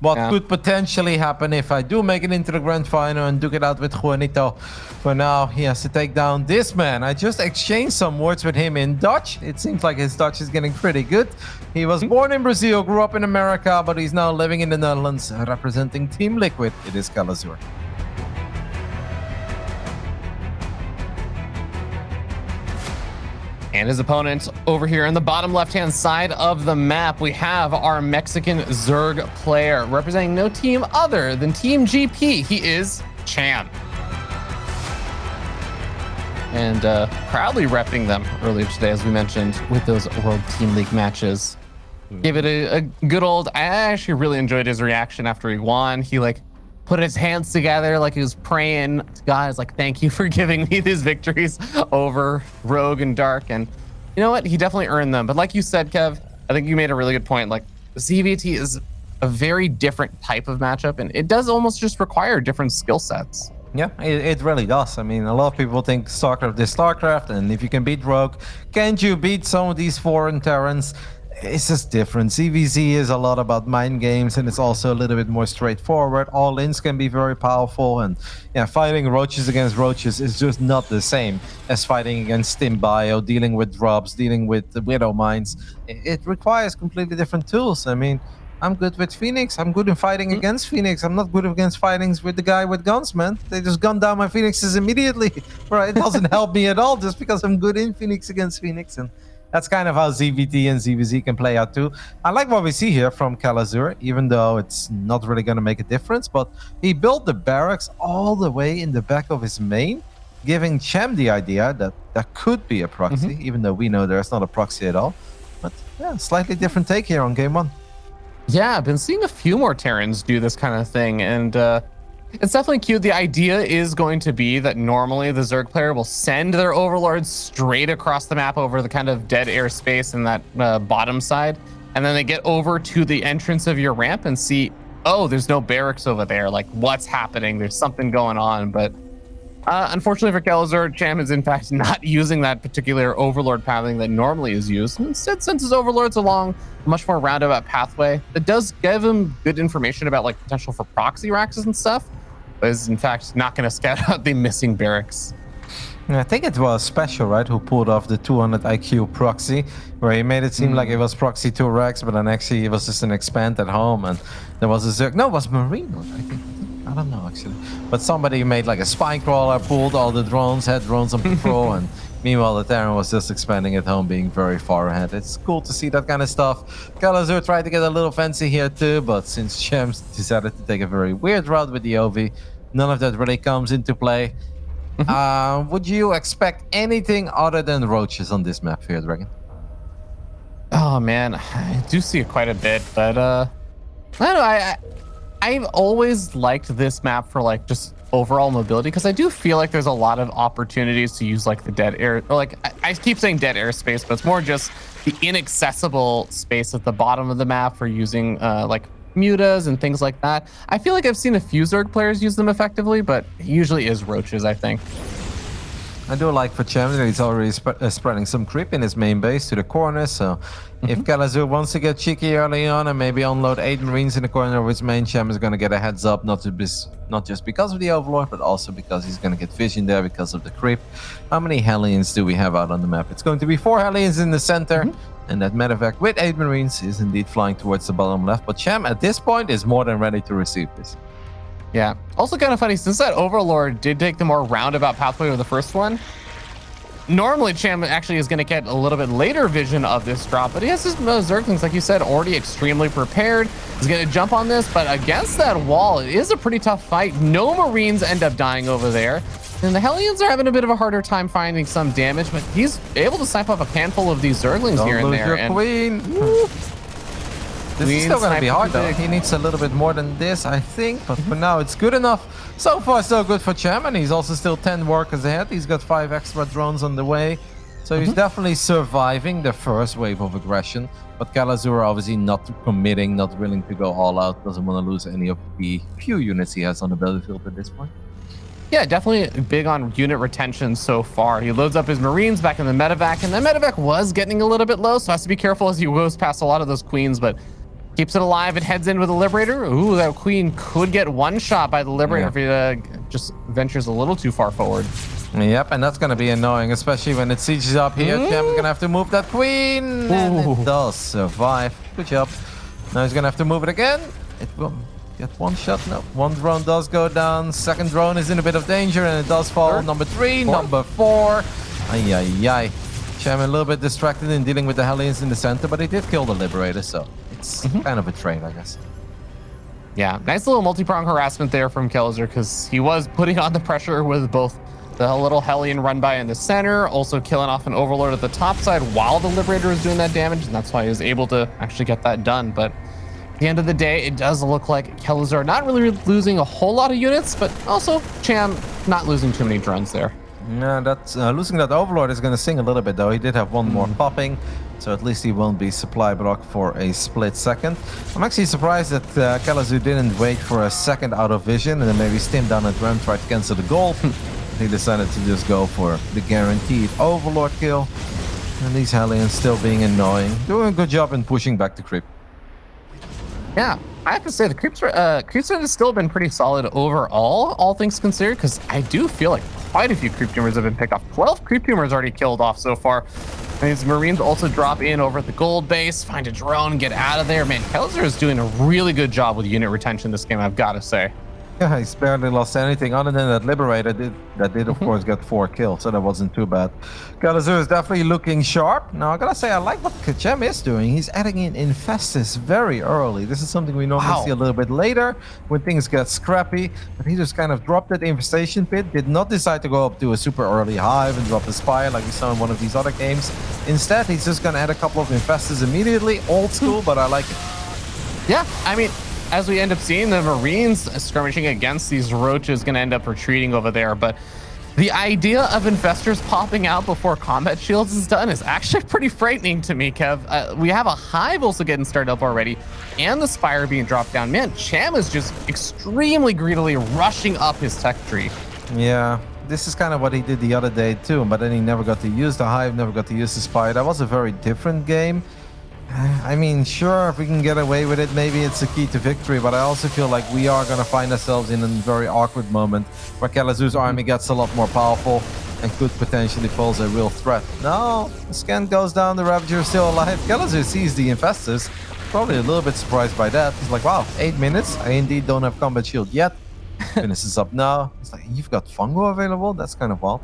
what Yeah. could potentially happen if I do make it into the grand final and duke it out with Juanito. For now, he has to take down this man. I just exchanged some words with him in Dutch. It seems like his Dutch is getting pretty good. He was born in Brazil, grew up in America, but he's now living in the Netherlands, representing Team Liquid. It is Kelazhur. And his opponent over here in the bottom left-hand side of the map, we have our Mexican Zerg player representing no team other than Team GP. He is Cham. And proudly repping them earlier today, as we mentioned, with those World Team League matches. Gave it a good old, I actually really enjoyed his reaction after he won. He like put his hands together like he was praying to God. It's like, thank you for giving me these victories over Rogue and Dark. And you know what? He definitely earned them. But like you said, Kev, I think you made a really good point. Like ZVT is a very different type of matchup, and it does almost just require different skill sets. Yeah, it really does. I mean, a lot of people think StarCraft is StarCraft, and if you can beat Rogue, can't you beat some of these foreign Terrans? It's just different. CVZ is a lot about mind games, and it's also a little bit more straightforward. All-ins can be very powerful, and yeah, fighting roaches against roaches is just not the same as fighting against Stimbio, dealing with drops, dealing with the Widow Mines. It requires completely different tools. I mean, I'm good with Phoenix. I'm good in fighting against Phoenix. I'm not good against fightings with the guy with guns, man. They just gun down my Phoenixes immediately. Right? It doesn't help me at all just because I'm good in Phoenix against Phoenix. And that's kind of how ZVT and ZVZ can play out too. I like what we see here from Kelazhur, even though it's not really going to make a difference. But he built the barracks all the way in the back of his main, giving Cham the idea that there could be a proxy, even though we know there's not a proxy at all. But yeah, slightly different take here on game one. Yeah, I've been seeing a few more Terrans do this kind of thing, and it's definitely cute. The idea is going to be that normally the Zerg player will send their overlords straight across the map over the kind of dead airspace in that bottom side, and then they get over to the entrance of your ramp and see, oh, there's no barracks over there. Like, what's happening? There's something going on. But unfortunately for Kelazhur, Cham is in fact not using that particular overlord pathing that normally is used. Instead, sends his overlords along a much more roundabout pathway that does give him good information about like potential for proxy racks and stuff, but is in fact not going to scout out the missing barracks. I think it was Special, right, who pulled off the 200 IQ proxy, where he made it seem like it was proxy 2 racks, but then actually it was just an expand at home, and there was a Zerg. No, it was Marine, I think. I don't know, actually. But somebody made like a spine crawler, pulled all the drones, had drones on patrol, and meanwhile the Terran was just expanding at home, being very far ahead. It's cool to see that kind of stuff. Kelazhur tried to get a little fancy here too, but since Cham decided to take a very weird route with the OV, none of that really comes into play. Would you expect anything other than roaches on this map here, Dragon? Oh man, I do see it quite a bit, but I don't know. I've always liked this map for like just overall mobility, because I do feel like there's a lot of opportunities to use like the dead air, or like I keep saying dead airspace, but it's more just the inaccessible space at the bottom of the map for using like mutas and things like that. I feel like I've seen a few Zerg players use them effectively, but it usually is roaches, I think. I do like for Cham that he's already spreading some creep in his main base to the corner, so if Kelazhur wants to get cheeky early on and maybe unload 8 Marines in the corner of his main, Cham is going to get a heads up, not just because of the Overlord, but also because he's going to get vision there because of the creep. How many Hellions do we have out on the map? It's going to be 4 Hellions in the center, and that medevac with 8 Marines is indeed flying towards the bottom left, but Cham at this point is more than ready to receive this. Yeah. Also kind of funny, since that Overlord did take the more roundabout pathway of the first one, normally Cham actually is going to get a little bit later vision of this drop, but he has his Zerglings, like you said, already extremely prepared. He's going to jump on this, but against that wall, it is a pretty tough fight. No Marines end up dying over there. And the Hellions are having a bit of a harder time finding some damage, but he's able to snipe up a handful of these Zerglings here and there. Your queen. This is still going to be hard though. He needs a little bit more than this, I think, but for now it's good enough. So far so good for Cham, and he's also still 10 workers ahead. He's got 5 extra drones on the way, so he's definitely surviving the first wave of aggression. But Kelazhur obviously not committing, not willing to go all out, doesn't want to lose any of the few units he has on the battlefield at this point. Yeah, definitely big on unit retention so far. He loads up his Marines back in the medevac, and that medevac was getting a little bit low, so has to be careful as he goes past a lot of those queens, but Keeps it alive and heads in with the Liberator. Ooh, that Queen could get one shot by the Liberator if he just ventures a little too far forward. Yep, and that's going to be annoying, especially when it sieges up here. Cham's going to have to move that Queen, and it does survive. Good job. Now he's going to have to move it again. It will get one shot. No, one drone does go down. Second drone is in a bit of danger, and it does fall. Number 3, number 4. Ay, ay, ay. Cham a little bit distracted in dealing with the Hellions in the center, but he did kill the Liberator, so it's kind of a trade, I guess. Yeah, nice little multi-prong harassment there from Kelazhur, because he was putting on the pressure with both the little Hellion run by in the center, also killing off an Overlord at the top side while the Liberator is doing that damage, and that's why he was able to actually get that done. But at the end of the day, it does look like Kelazhur not really losing a whole lot of units, but also Cham not losing too many drones there. Yeah, that's losing that Overlord is going to sting a little bit, though. He did have one more popping, so at least he won't be supply block for a split second. I'm actually surprised that Kelazhur didn't wait for a second out of vision and then maybe stim down at Ram, try to cancel the goal. He decided to just go for the guaranteed Overlord kill. And these Hellions still being annoying. Doing a good job in pushing back the creep. Yeah, I have to say the creeps has still been pretty solid overall, all things considered, because I do feel like quite a few creep tumors have been picked off. 12 creep tumors already killed off so far. And these Marines also drop in over at the gold base, find a drone, get out of there. Man, Kelazhur is doing a really good job with unit retention this game, I've got to say. Yeah, he's barely lost anything other than that Liberator that did of course get 4 kills, so that wasn't too bad. Kelazhur is definitely looking sharp. Now I gotta say, I like what Cham is doing. He's adding in Infestus very early. This is something we normally see a little bit later when things get scrappy, but he just kind of dropped that infestation pit, did not decide to go up to a super early hive and drop the spire like we saw in one of these other games. Instead, he's just gonna add a couple of Infestus immediately. Old school, but I like it. Yeah, I mean, as we end up seeing, the Marines skirmishing against these roaches going to end up retreating over there. But the idea of infestors popping out before combat shields is done is actually pretty frightening to me, Kev. We have a hive also getting started up already, and the spire being dropped down. Man, Cham is just extremely greedily rushing up his tech tree. Yeah, this is kind of what he did the other day too, but then he never got to use the hive, never got to use the spire. That was a very different game. I mean, sure, if we can get away with it, maybe it's the key to victory, but I also feel like we are going to find ourselves in a very awkward moment where Kelazhur's army gets a lot more powerful and could potentially pose a real threat. No, the scan goes down, the Ravager is still alive. Kelazhur sees the Infestors, probably a little bit surprised by that. He's like, wow, 8 minutes? I indeed don't have combat shield yet. Finishes up now. It's like, you've got Fungo available? That's kind of wild.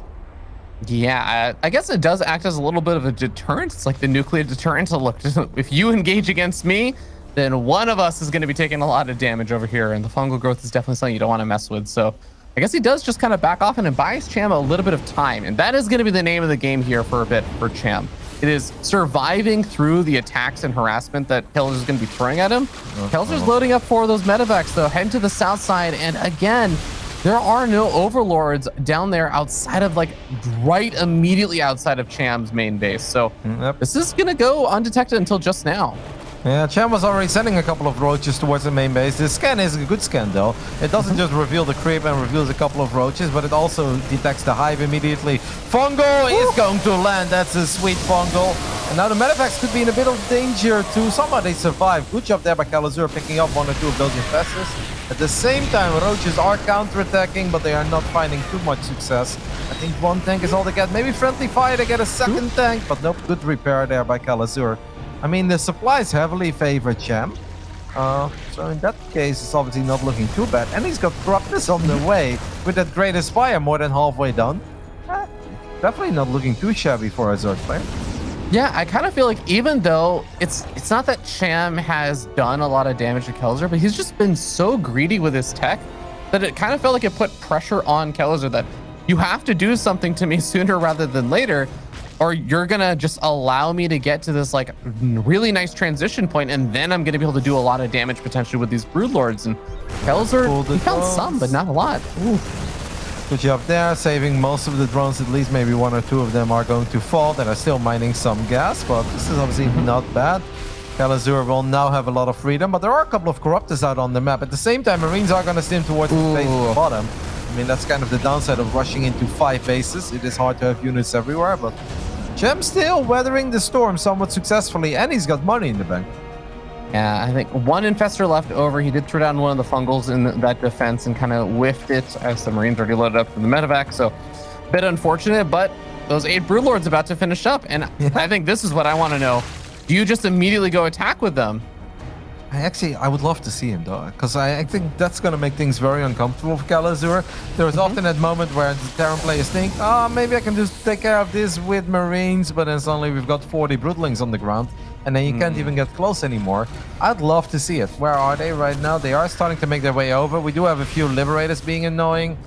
Yeah, I guess it does act as a little bit of a deterrent. It's like the nuclear deterrent. So look, if you engage against me, then one of us is going to be taking a lot of damage over here. And the fungal growth is definitely something you don't want to mess with. So I guess he does just kind of back off and it buys Cham a little bit of time. And that is going to be the name of the game here for a bit for Cham. It is surviving through the attacks and harassment that Kelazhur is going to be throwing at him. Kelazhur's loading up for those medevacs, though, heading to the south side. And again, there are no overlords down there outside of, like, right immediately outside of Cham's main base. So this is going to go undetected until just now. Yeah, Cham was already sending a couple of roaches towards the main base. This scan is a good scan, though. It doesn't just reveal the creep and reveals a couple of roaches, but it also detects the hive immediately. Fungal is going to land. That's a sweet Fungal. And now the medevacs could be in a bit of danger too. Somehow they survive. Good job there by Kelazhur picking up 1 or 2 of those infestors. At the same time, roaches are counterattacking, but they are not finding too much success. I think 1 tank is all they get. Maybe friendly fire to get a second tank, but nope, good repair there by Kelazhur. I mean, the supplies heavily favor Cham. So in that case, it's obviously not looking too bad. And he's got corruptness on the way with that Great Aspire more than halfway done. Definitely not looking too shabby for a Zerg player. Yeah, I kind of feel like even though it's not that Cham has done a lot of damage to Kelazhur, but he's just been so greedy with his tech that it kind of felt like it put pressure on Kelazhur that you have to do something to me sooner rather than later, or you're gonna just allow me to get to this like really nice transition point, and then I'm gonna be able to do a lot of damage potentially with these Broodlords. And Kelazhur, he found some, but not a lot. Ooh. Good job there, saving most of the drones. At least maybe 1 or 2 of them are going to fall. That are still mining some gas, but this is obviously not bad. Kelazhur will now have a lot of freedom, but there are a couple of Corruptors out on the map. At the same time, Marines are going to stim towards the base at the bottom. I mean, that's kind of the downside of rushing into 5 bases. It is hard to have units everywhere, but Cham still weathering the storm somewhat successfully, and he's got money in the bank. Yeah, I think one infestor left over. He did throw down one of the fungals in that defense and kind of whiffed it as the Marines already loaded up from the medevac. So, bit unfortunate, but those 8 Broodlords about to finish up. And I think this is what I want to know. Do you just immediately go attack with them? I would love to see him though, because I think that's going to make things very uncomfortable for Kelazhur. There is often that moment where the Terran players think, oh, maybe I can just take care of this with Marines, but then suddenly we've got 40 Broodlings on the ground, and then you can't even get close anymore. I'd love to see it. Where are they right now? They are starting to make their way over. We do have a few Liberators being annoying,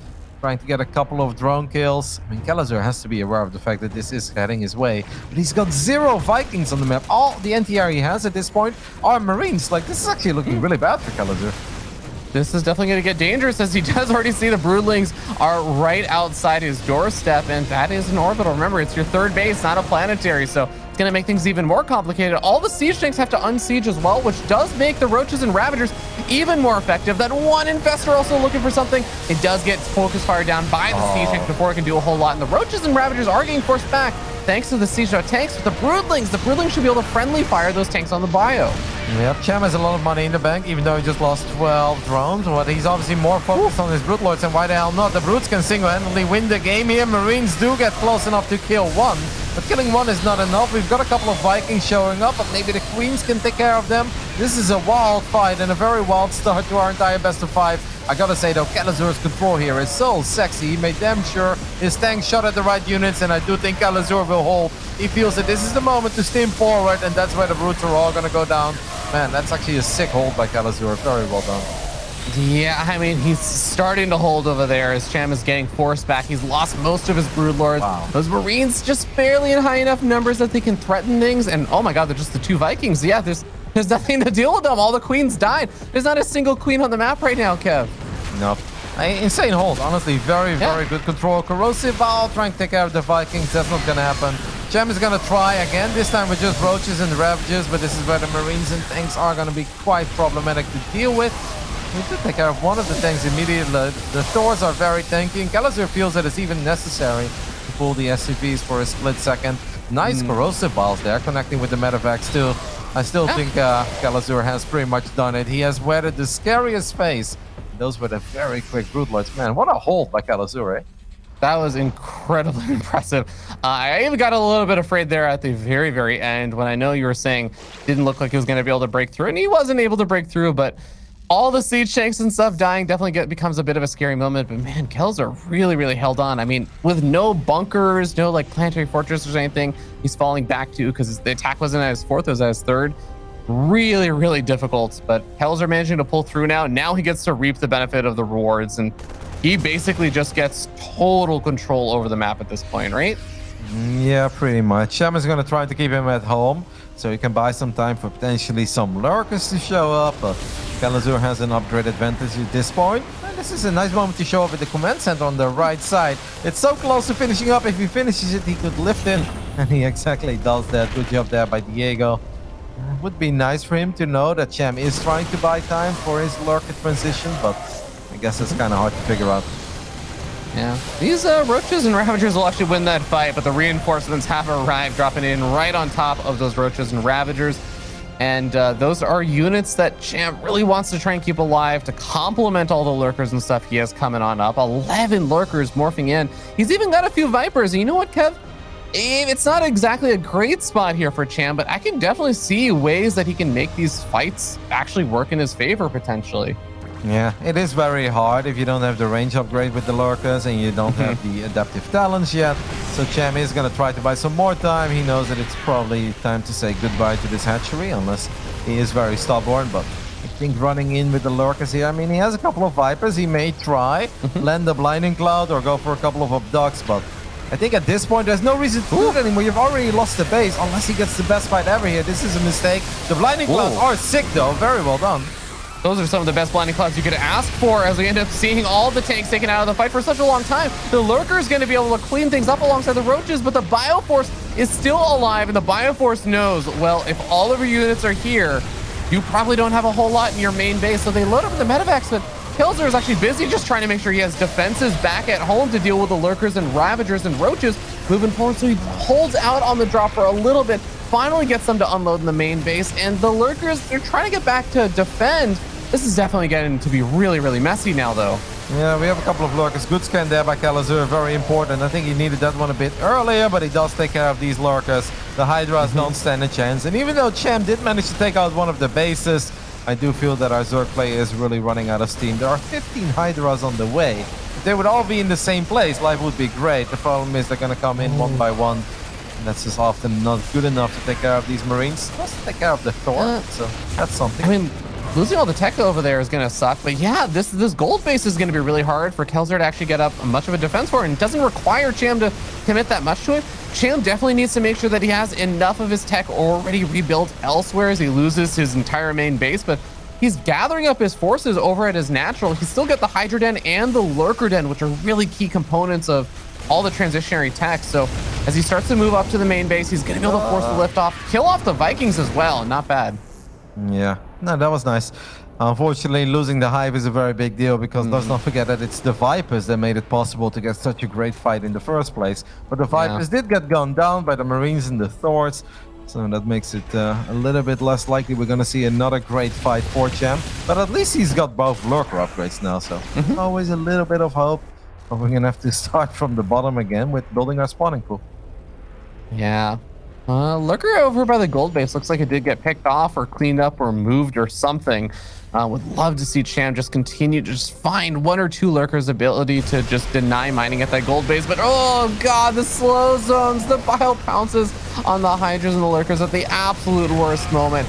trying to get a couple of drone kills. I mean, Kelazhur has to be aware of the fact that this is heading his way, but he's got 0 Vikings on the map. All the NTR he has at this point are Marines. Like, this is actually looking really bad for Kelazhur. This is definitely going to get dangerous, as he does already see the Broodlings are right outside his doorstep, and that is an orbital. Remember, it's your 3rd base, not a planetary, so it's going to make things even more complicated. All the siege tanks have to unsiege as well, which does make the Roaches and Ravagers even more effective. That one infestor also looking for something. It does get focus fire down by the siege tanks before it can do a whole lot, and the Roaches and Ravagers are getting forced back thanks to the siege tanks. With the Broodlings should be able to friendly fire those tanks on the bio. Yep, Cham has a lot of money in the bank, even though he just lost 12 drones, but he's obviously more focused on his Broodlords, and why the hell not? The Brutes can single-handedly win the game here. Marines do get close enough to kill 1, but killing 1 is not enough. We've got a couple of Vikings showing up, but maybe the Queens can take care of them. This is a wild fight and a very wild start to our entire best of 5. I gotta say though, Kelazhur's control here is so sexy. He made damn sure his tanks shot at the right units, and I do think Kelazhur will hold. He feels that this is the moment to stim forward, and that's where the Brutes are all gonna go down. Man, that's actually a sick hold by Kelazhur. Very well done. Yeah, I mean, he's starting to hold over there as Cham is getting forced back. He's lost most of his Broodlords. Wow. Those Marines just barely in high enough numbers that they can threaten things. And oh my God, they're just the 2 Vikings. Yeah, there's nothing to deal with them. All the Queens died. There's not a single Queen on the map right now, Kev. Nope. Insane hold, honestly. Very good control. Corrosive Valve trying to take care of the Vikings. That's not gonna happen. Cham is gonna try again, this time with just Roaches and Ravages, but this is where the Marines and tanks are gonna be quite problematic to deal with. We did take care of one of the tanks immediately. The Thors are very tanky, and Kelazhur feels that it's even necessary to pull the SCVs for a split second. Nice corrosive balls there, connecting with the medevacs too. I still think Kelazhur has pretty much done it. He has weathered the scariest phase. Those were the very quick Broodlords. Man, what a hold by Kelazhur, eh? That was incredibly impressive. I even got a little bit afraid there at the very end when I know you were saying didn't look like he was going to be able to break through, and he wasn't able to break through, but all the siege tanks and stuff dying definitely becomes a bit of a scary moment. But man, Kelazhur really held on. I mean, with no bunkers, no like planetary fortresses or anything, he's falling back to because the attack wasn't at his 4th, it was at his 3rd. Really difficult, but Kelazhur managing to pull through now. Now he gets to reap the benefit of the rewards, and he basically just gets total control over the map at this point, right? Yeah, pretty much. Cham is going to try to keep him at home, so he can buy some time for potentially some lurkers to show up. But Kelazhur has an upgrade advantage at this point. And this is a nice moment to show up at the command center on the right side. It's so close to finishing up. If he finishes it, he could lift it, and he exactly does that. Good job there by Diego. It would be nice for him to know that Cham is trying to buy time for his lurker transition, but I guess it's kind of hard to figure out. Yeah, these Roaches and Ravagers will actually win that fight, but the reinforcements have arrived, dropping in right on top of those Roaches and Ravagers. And those are units that Cham really wants to try and keep alive to complement all the lurkers and stuff he has coming on up. 11 lurkers morphing in. He's even got a few Vipers. And you know what, Kev? It's not exactly a great spot here for Cham, but I can definitely see ways that he can make these fights actually work in his favor potentially. Yeah, it is very hard if you don't have the range upgrade with the lurkers and you don't have the adaptive talents yet. So Cham is going to try to buy some more time. He knows that it's probably time to say goodbye to this hatchery, unless he is very stubborn. But I think running in with the lurkers here, I mean, he has a couple of Vipers. He may try, land a Blinding Cloud or go for a couple of abducts, but I think at this point, there's no reason to do it anymore. You've already lost the base, unless he gets the best fight ever here. This is a mistake. The Blinding Clouds are sick, though. Very well done. Those are some of the best Blinding Clouds you could ask for as we end up seeing all the tanks taken out of the fight for such a long time. The Lurker is going to be able to clean things up alongside the Roaches, but the Bioforce is still alive, and the Bioforce knows, well, if all of your units are here, you probably don't have a whole lot in your main base. So they load up the medevacs, but Kelazhur is actually busy just trying to make sure he has defenses back at home to deal with the Lurkers and Ravagers and Roaches moving forward. So he holds out on the drop for a little bit, finally gets them to unload in the main base, and the lurkers, they're trying to get back to defend. This is definitely getting to be really, really messy now, though. Yeah, we have a couple of lurkers. Good scan there by Kelazhur, very important. I think he needed that one a bit earlier, but he does take care of these lurkers. The Hydras don't stand a chance. And even though Cham did manage to take out one of the bases, I do feel that our Zerg play is really running out of steam. There are 15 Hydras on the way. If they would all be in the same place, life would be great. The problem is they're going to come in one by one. And that's just often not good enough to take care of these Marines. Plus, take care of the Thor, so that's something. I mean, losing all the tech over there is going to suck, but yeah, this gold base is going to be really hard for Kelazhur to actually get up much of a defense for, and it doesn't require Cham to commit that much to it. Cham definitely needs to make sure that he has enough of his tech already rebuilt elsewhere as he loses his entire main base, but he's gathering up his forces over at his natural. He's still got the Hydra Den and the Lurker Den, which are really key components of all the transitionary tech. So as he starts to move up to the main base, he's going to be able to force the lift off, kill off the Vikings as well. Not bad. Yeah, no, that was nice. Unfortunately, losing the Hive is a very big deal because let's not forget that it's the Vipers that made it possible to get such a great fight in the first place. But the Vipers did get gunned down by the Marines and the Thors, so that makes it a little bit less likely we're going to see another great fight for Cham. But at least he's got both Lurker upgrades now, so always a little bit of hope. But we're going to have to start from the bottom again with building our spawning pool. Yeah. Lurker over by the gold base looks like it did get picked off or cleaned up or moved or something. Would love to see Cham just continue to just find one or two lurkers' ability to just deny mining at that gold base. But oh god, the slow zones, the bile pounces on the Hydras and the lurkers at the absolute worst moment.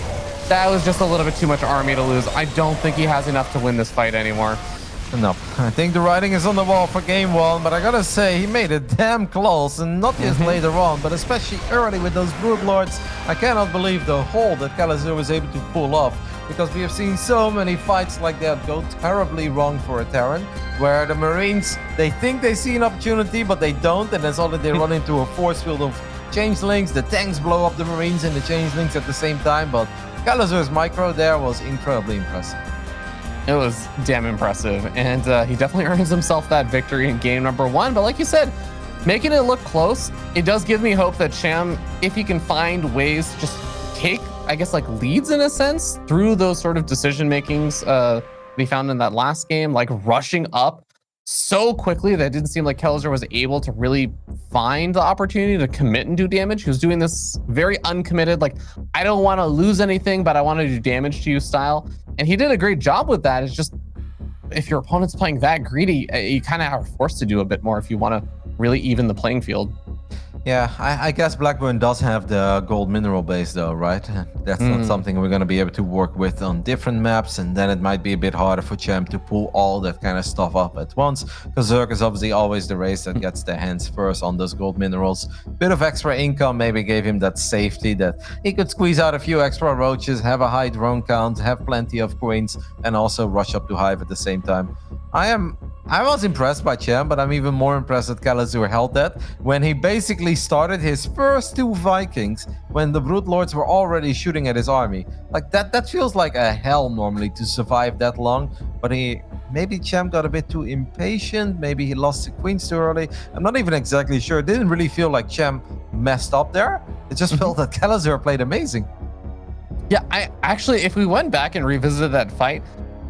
That was just a little bit too much army to lose. I don't think he has enough to win this fight anymore. No, I think the writing is on the wall for game one, but I gotta say, he made it damn close, and not just later on, but especially early with those Broodlords. I cannot believe the hold that Kelazhur was able to pull off, because we have seen so many fights like that go terribly wrong for a Terran, where the Marines, they think they see an opportunity, but they don't, and then suddenly they run into a force field of changelings, the tanks blow up the Marines and the changelings at the same time, but Kelazhur's micro there was incredibly impressive. It was damn impressive, and he definitely earns himself that victory in game number one. But like you said, making it look close, it does give me hope that Cham, if he can find ways to just take, I guess, like leads in a sense through those sort of decision makings we found in that last game, like rushing up so quickly that it didn't seem like Kelazhur was able to really find the opportunity to commit and do damage. He was doing this very uncommitted, like, I don't want to lose anything, but I want to do damage to you style. And he did a great job with that. It's just, if your opponent's playing that greedy, you kind of are forced to do a bit more if you want to really even the playing field. Yeah, I guess Blackburn does have the gold mineral base though, right? That's not something we're going to be able to work with on different maps, and then it might be a bit harder for Cham to pull all that kind of stuff up at once, because Zerg is obviously always the race that gets their hands first on those gold minerals. Bit of extra income maybe gave him that safety that he could squeeze out a few extra roaches, have a high drone count, have plenty of queens, and also rush up to Hive at the same time. I was impressed by Cham, but I'm even more impressed that Kelazhur held that when he basically started his first two Vikings when the Broodlords were already shooting at his army. Like that feels like a hell normally to survive that long, but maybe Cham got a bit too impatient, maybe he lost the queens too early. I'm not even exactly sure. It didn't really feel like Cham messed up there. It just felt that Kelazhur played amazing. Yeah, I actually, if we went back and revisited that fight,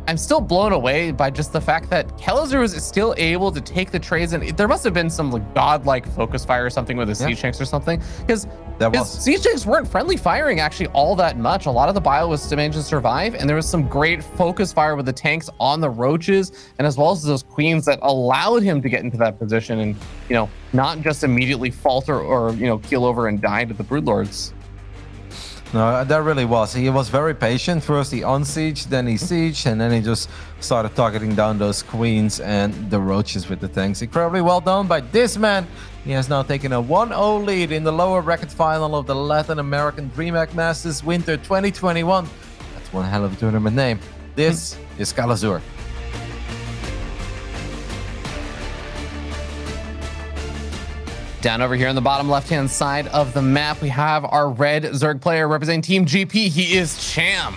I'm still blown away by just the fact that Kelazhur was still able to take the trades, and there must have been some like godlike focus fire or something with the siege tanks or something, because his siege tanks weren't friendly firing actually all that much. A lot of the bile was to manage to survive, and there was some great focus fire with the tanks on the roaches, and as well as those queens that allowed him to get into that position and, you know, not just immediately falter or, you know, keel over and die to the Broodlords. No, that really was. He was very patient. First he unsieged, then he sieged, and then he just started targeting down those queens and the roaches with the tanks. Incredibly well done by this man. He has now taken a 1-0 lead in the lower bracket final of the Latin American DreamHack Masters Winter 2021. That's one hell of a tournament name. This is Kelazhur. Down over here on the bottom left-hand side of the map, we have our red Zerg player representing Team GP. He is Cham.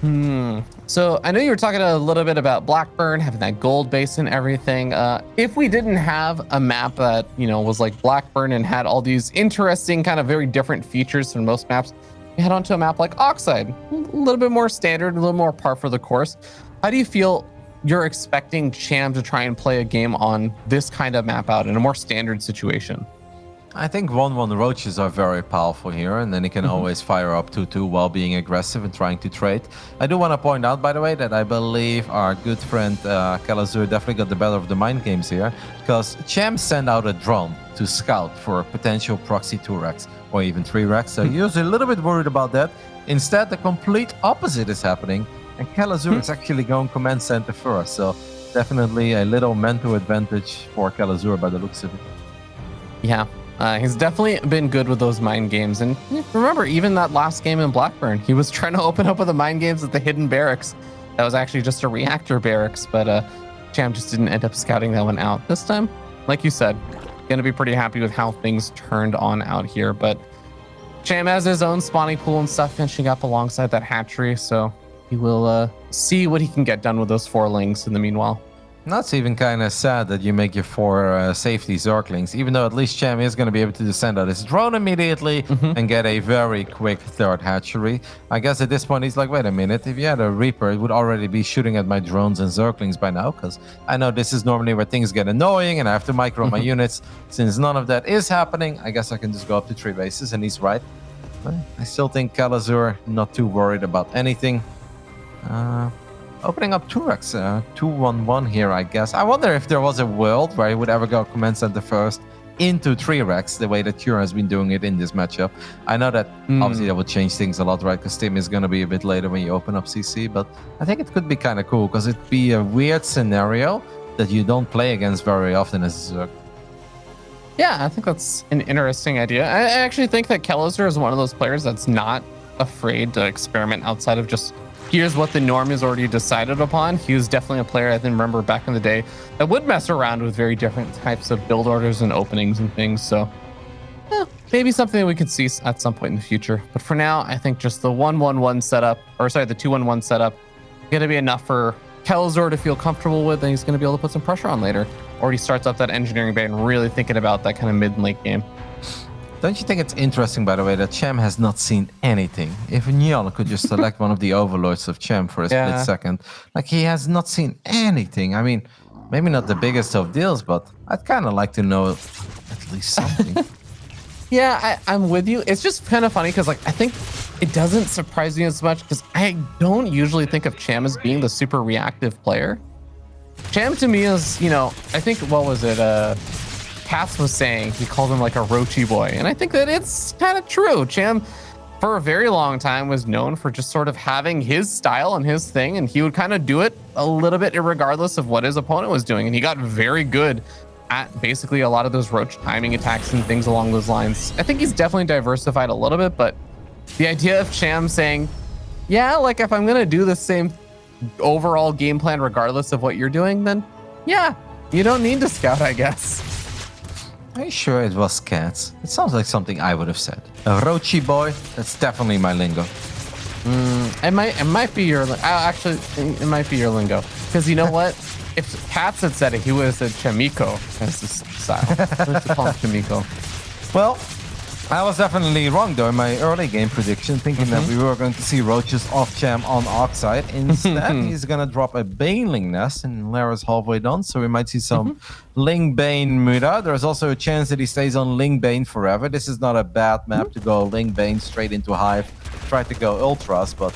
So I know you were talking a little bit about Blackburn having that gold base and everything. If we didn't have a map that, was like Blackburn and had all these interesting kind of very different features from most maps, you head onto a map like Oxide, a little bit more standard, a little more par for the course. How do you feel you're expecting Cham to try and play a game on this kind of map out in a more standard situation? I think 1-1 roaches are very powerful here, and then he can always fire up 2-2 while being aggressive and trying to trade. I do want to point out, by the way, that I believe our good friend Kelazhur definitely got the better of the mind games here, because Cham sent out a drone to scout for potential proxy 2-Rex or even 3-Rex, so he was a little bit worried about that. Instead, the complete opposite is happening, and Kelazhur is actually going command center first, so definitely a little mental advantage for Kelazhur by the looks of it. Yeah. He's definitely been good with those mind games. And remember, even that last game in Blackburn, he was trying to open up with the mind games at the hidden barracks. That was actually just a reactor barracks, but Cham just didn't end up scouting that one out. This time, like you said, gonna be pretty happy with how things turned on out here. But Cham has his own spawning pool and stuff finishing up alongside that hatchery, so he will see what he can get done with those 4 lings in the meanwhile. That's even kind of sad that you make your 4 safety Zerglings, even though at least Cham is going to be able to send out his drone immediately and get a very quick 3rd hatchery. I guess at this point he's like, wait a minute, if you had a Reaper, it would already be shooting at my drones and Zerglings by now, because I know this is normally where things get annoying and I have to micro my units. Since none of that is happening, I guess I can just go up to 3 bases, and he's right. I still think Kelazhur not too worried about anything. Opening up 2-Rex, 2-1-1 here, I guess. I wonder if there was a world where he would ever go command center first into 3-Rex, the way that Turin has been doing it in this matchup. I know that obviously that would change things a lot, right? Because Tim is going to be a bit later when you open up CC, but I think it could be kind of cool because it'd be a weird scenario that you don't play against very often as a Zerg. Yeah, I think that's an interesting idea. I actually think that Kelazhur is one of those players that's not afraid to experiment outside of just here's what the norm is already decided upon. He was definitely a player I remember back in the day that would mess around with very different types of build orders and openings and things. So maybe something that we could see at some point in the future. But for now, I think just the 1-1-1 setup, or sorry, the 2-1-1 setup, going to be enough for Kelazhur to feel comfortable with, and he's going to be able to put some pressure on later. Already starts up that engineering bay and really thinking about that kind of mid and late game. Don't you think it's interesting, by the way, that Cham has not seen anything? If Nyan could just select one of the overlords of Cham for a split second, like he has not seen anything. I mean, maybe not the biggest of deals, but I'd kind of like to know at least something. Yeah, I'm with you. It's just kind of funny because, like, I think it doesn't surprise me as much because I don't usually think of Cham as being the super reactive player. Cham to me is, I think, what was it? Cass was saying he called him like a roachy boy, and I think that it's kind of true. Cham for a very long time was known for just sort of having his style and his thing, and he would kind of do it a little bit regardless of what his opponent was doing, and he got very good at basically a lot of those roach timing attacks and things along those lines. I think he's definitely diversified a little bit, but the idea of Cham saying, yeah, like if I'm gonna do the same overall game plan regardless of what you're doing, then yeah, you don't need to scout, I guess. Are you sure it was cats? It sounds like something I would have said. A roachy boy? That's definitely my lingo. It might be your actually it might be your lingo, because you know what, if Cats had said it, he would have said Chamiko as his style. Let's call him Chamiko. Well, I was definitely wrong though in my early game prediction, thinking that we were going to see roaches off Cham on Oxide. Instead, he's gonna drop a Baneling nest, and Lara's halfway done, so we might see some Ling Bane Muda. There's also a chance that he stays on Ling Bane forever. This is not a bad map to go Ling Bane straight into Hive. Try to go Ultras, but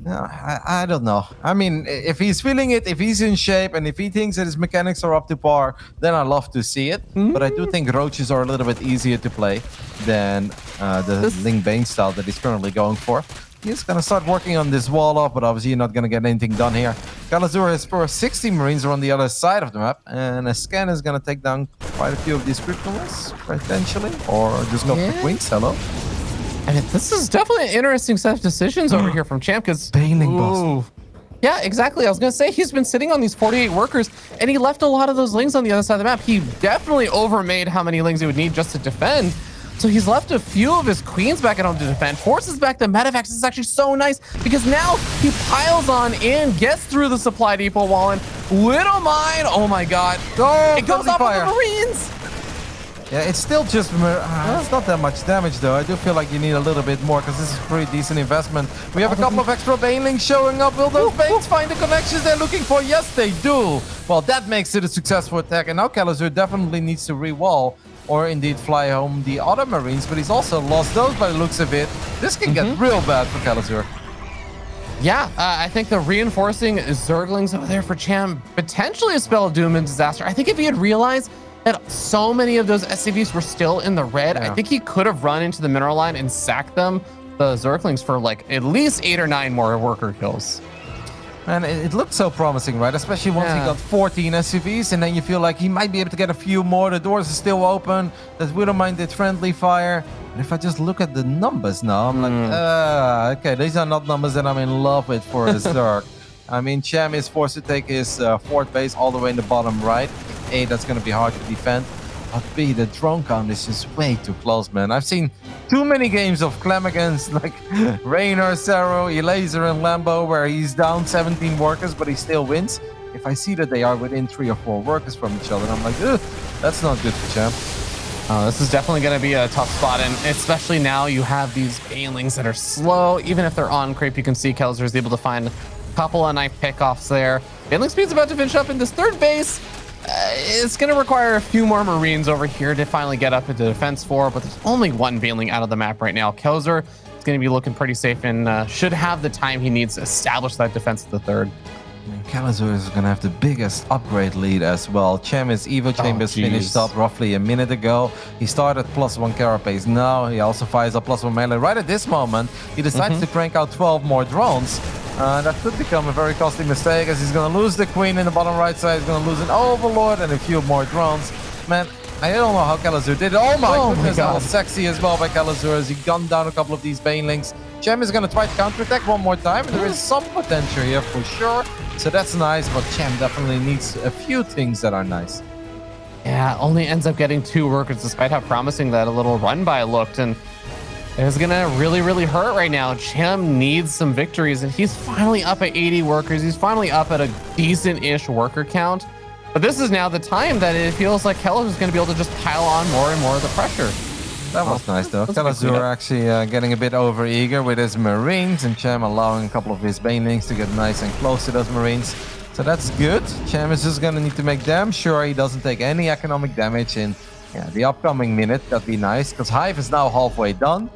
no, I don't know. I mean, if he's feeling it, if he's in shape, and if he thinks that his mechanics are up to par, then I love to see it. But I do think roaches are a little bit easier to play than the Ling Bane style that he's currently going for. He's going to start working on this wall off, but obviously you're not going to get anything done here. Kelazhur has for 60 Marines are on the other side of the map, and a scan is going to take down quite a few of these cryptolas, potentially, or just go for Queens. Hello. I mean, this is definitely an interesting set of decisions over here from Cham, because Baneling boss. Yeah, exactly. I was gonna say he's been sitting on these 48 workers, and he left a lot of those lings on the other side of the map. He definitely overmade how many lings he would need just to defend. So he's left a few of his queens back at home to defend, forces back the medevacs. This is actually so nice because now he piles on in, gets through the supply depot wall, and Little Mine, oh my god. Oh, it goes off with the Marines. Yeah, it's still just, it's not that much damage though. I do feel like you need a little bit more because this is a pretty decent investment. We have a couple of extra banelings showing up. Will those banes find the connections they're looking for? Yes, they do. Well, that makes it a successful attack. And now Kelazhur definitely needs to re-wall or indeed fly home the other Marines, but he's also lost those by the looks of it. This can get real bad for Kelazhur. Yeah, I think the reinforcing Zerglings over there for Cham, potentially a spell of doom and disaster. I think if he had realized that so many of those SCVs were still in the red, I think he could have run into the mineral line and sacked them, the Zerglings, for like at least 8 or 9 more worker kills. And it looked so promising, right? Especially once he got 14 SCVs, and then you feel like he might be able to get a few more. The doors are still open. That Widowmine did friendly fire. And if I just look at the numbers now, I'm like, okay, these are not numbers that I'm in love with for a Zerg. I mean, Cham is forced to take his fort base all the way in the bottom right. A, that's going to be hard to defend. But B, the drone count is just way too close, man. I've seen too many games of Clem against like Raynor, Sero, Elazar, and Lambo where he's down 17 workers, but he still wins. If I see that they are within 3 or 4 workers from each other, I'm like, ugh, that's not good for Cham. This is definitely going to be a tough spot, and especially now you have these banelings that are slow. Even if they're on creep, you can see Kelazhur is able to find a couple of knife pickoffs there. Baneling speed's about to finish up in this third base. It's going to require a few more Marines over here to finally get up into defense for, but there's only one Baneling out of the map right now. Kelazhur is going to be looking pretty safe and should have the time he needs to establish that defense at the third. Kelazhur is going to have the biggest upgrade lead as well. Cham is Evo Chambers finished up roughly a minute ago. He started +1 carapace. Now he also fires a +1 melee. Right at this moment, he decides to crank out 12 more drones. That could become a very costly mistake as he's going to lose the queen in the bottom right side. He's going to lose an overlord and a few more drones. Man, I don't know how Kelazhur did it. Oh my goodness, that was sexy as well by Kelazhur as he gunned down a couple of these banelings. Cham is going to try to counterattack one more time, and there is some potential here for sure. So that's nice, but Cham definitely needs a few things that are nice. Yeah, only ends up getting 2 workers despite how promising that a little run-by looked, and it's gonna really, really hurt right now. Cham needs some victories, and he's finally up at 80 workers. He's finally up at a decent-ish worker count. But this is now the time that it feels like Kelazhur is gonna be able to just pile on more and more of the pressure. That was nice though. Kelazhur actually getting a bit over-eager with his Marines, and Cham allowing a couple of his banelings to get nice and close to those Marines. So that's good. Cham is just gonna need to make damn sure he doesn't take any economic damage in the upcoming minute. That'd be nice, because Hive is now halfway done.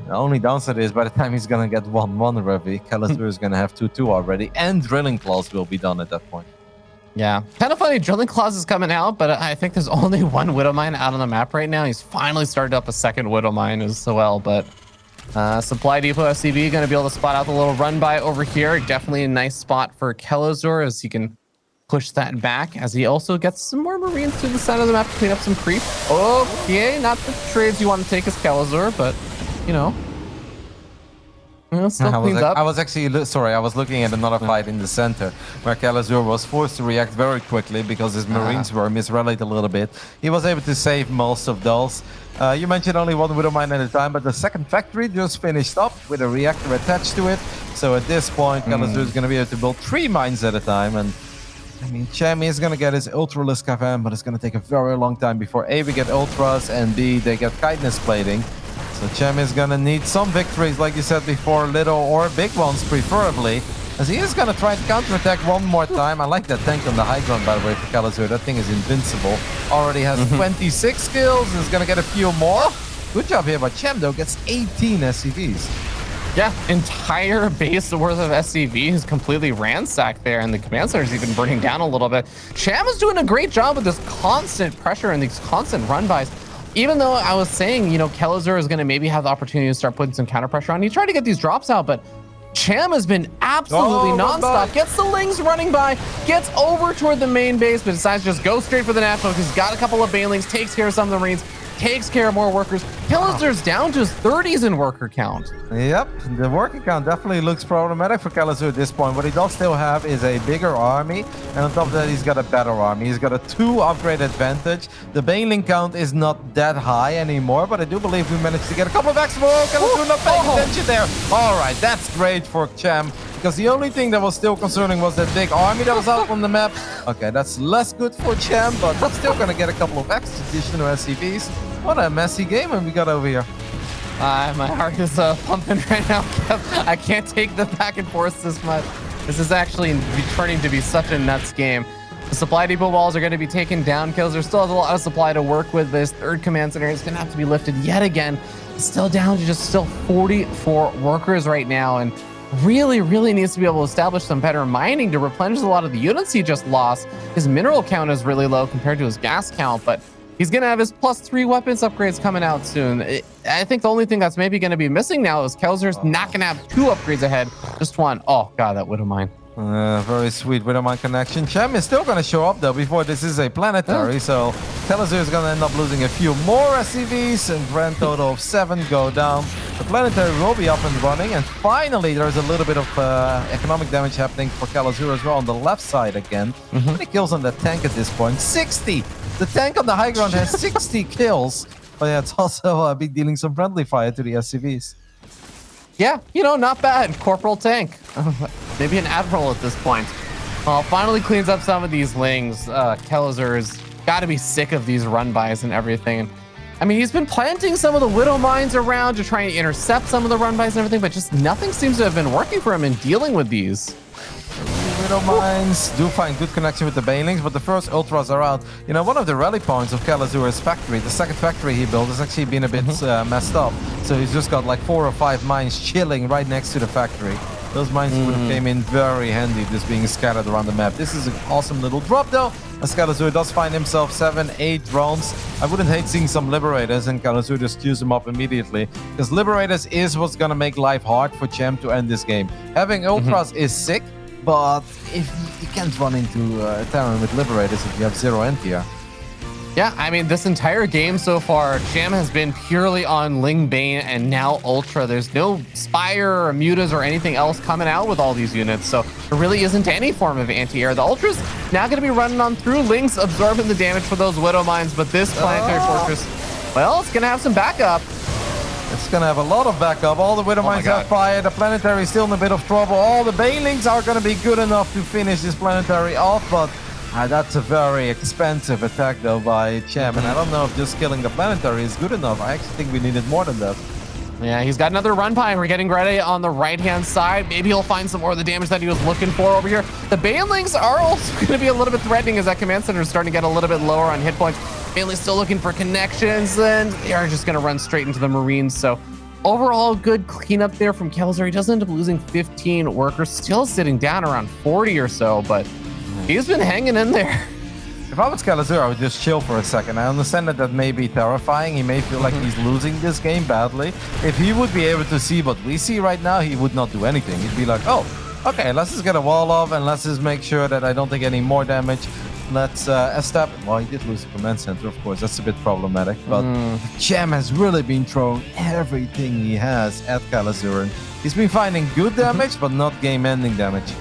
The only downside is by the time he's gonna get 1-1 Revi, Kelazhur is gonna have 2-2 already, and Drilling Claws will be done at that point. Yeah, kind of funny. Drilling Claws is coming out, but I think there's only one Widowmine out on the map right now. He's finally started up a second Widowmine as well, but Supply Depot SCV going to be able to spot out the little run-by over here. Definitely a nice spot for Kelazhur as he can push that back as he also gets some more Marines to the side of the map to clean up some creep. Okay, not the trades you want to take as Kelazhur, but, you know. Still cleans up. I was actually, sorry, I was looking at another fight in the center where Kelazhur was forced to react very quickly because his Marines were misrallied a little bit. He was able to save most of those. You mentioned only one Widowmine at a time, but the second factory just finished up with a reactor attached to it. So at this point, Kelazhur is going to be able to build 3 mines at a time. And I mean, Cham is going to get his Ultralisk Cavan, but it's going to take a very long time before A, we get Ultras, and B, they get Kindness Plating. So Cham is going to need some victories, like you said before, little or big ones preferably, as he is going to try to counterattack one more time. I like that tank on the high ground, by the way, for Kelazhur. That thing is invincible. Already has 26 kills and is going to get a few more. Good job here by Cham, though. Gets 18 SCVs. Yeah, entire base worth of SCVs completely ransacked there, and the command center is even burning down a little bit. Cham is doing a great job with this constant pressure and these constant run-bys. Even though I was saying, you know, Kelazhur is going to maybe have the opportunity to start putting some counter pressure on. He tried to get these drops out, but Cham has been absolutely nonstop. Gets the Lings running by, gets over toward the main base, but decides to just go straight for the National because he's got a couple of banelings, takes care of some of the Marines, takes care of more workers. Kelazhur's down to his 30s in worker count. Yep, the working count definitely looks problematic for Kelazhur at this point. What he does still have is a bigger army, and on top of that, he's got a better army. He's got a 2 upgrade advantage. The Baneling count is not that high anymore, but I do believe we managed to get a couple of extra. Oh, Kelazhur not paying attention there. All right, that's great for Cham, because the only thing that was still concerning was that big army that was out on the map. Okay, that's less good for Cham, but we're still going to get a couple of extra additional SCVs. What a messy game we got over here. My heart is pumping right now, Kev. I can't take the back and forth this much. This is actually turning to be such a nuts game. The supply depot walls are going to be taken down. Kelazhur still has a lot of supply to work with. This third command center is going to have to be lifted yet again. Still down to just 44 workers right now, and really needs to be able to establish some better mining to replenish a lot of the units he just lost. His mineral count is really low compared to his gas count, but he's going to have his +3 weapons upgrades coming out soon. I think the only thing that's maybe going to be missing now is Kelazhur's not going to have 2 upgrades ahead, just 1. Oh, God, that Widow Mine. Very sweet Widow Mine connection. Cham is still going to show up, though, before this is a planetary, so Kelazhur is going to end up losing a few more SCVs, and grand total of 7 go down. The planetary will be up and running, and finally there's a little bit of economic damage happening for Kelazhur as well on the left side again. How many kills on that tank at this point? 60! The tank on the high ground has 60 kills, but yeah, it's also be dealing some friendly fire to the SCVs. Yeah, not bad. Corporal tank. Maybe an admiral at this point. Finally cleans up some of these lings. Kelazhur's got to be sick of these run-bys and everything. I mean, he's been planting some of the Widow Mines around to try and intercept some of the run-bys and everything, but just nothing seems to have been working for him in dealing with these. Widow Mines do find good connection with the Banelings, but the first Ultras are out. One of the rally points of Kelazhur's factory, the second factory he built, has actually been a bit messed up. So he's just got like 4 or 5 mines chilling right next to the factory. Those mines would have came in very handy, just being scattered around the map. This is an awesome little drop, though, as Kelazhur does find himself 7, 8 drones. I wouldn't hate seeing some Liberators, and Kelazhur just queues them up immediately, because Liberators is what's going to make life hard for Cham to end this game. Having Ultras is sick, but if you can't run into a Terran with Liberators if you have 0 NTR. Yeah, I mean, this entire game so far, Cham has been purely on Ling Bane and now Ultra. There's no Spire or Mutas or anything else coming out with all these units, so there really isn't any form of anti-air. The Ultra's now going to be running on through Lings, absorbing the damage for those Widow Mines, but this Planetary Fortress, well, it's going to have some backup. It's going to have a lot of backup. All the Widow Mines have fired. The Planetary is still in a bit of trouble. All the Banelings are going to be good enough to finish this Planetary off, but that's a very expensive attack, though, by Cham, and I don't know if just killing the Planetary is good enough. I actually think we needed more than that. Yeah, he's got another run by, and we're getting ready on the right-hand side. Maybe he'll find some more of the damage that he was looking for over here. The Banelings are also going to be a little bit threatening as that command center is starting to get a little bit lower on hit points. Banelings still looking for connections, and they are just going to run straight into the Marines. So overall, good cleanup there from Kelazhur. He does end up losing 15 workers, still sitting down around 40 or so, but he's been hanging in there. If I was Kelazhur, I would just chill for a second. I understand that may be terrifying. He may feel like he's losing this game badly. If he would be able to see what we see right now, he would not do anything. He'd be like, oh, okay, let's just get a wall off and let's just make sure that I don't take any more damage. Let's establish. Well, he did lose the command center, of course. That's a bit problematic. But Cham has really been throwing everything he has at Kelazhur. And he's been finding good damage, but not game-ending damage.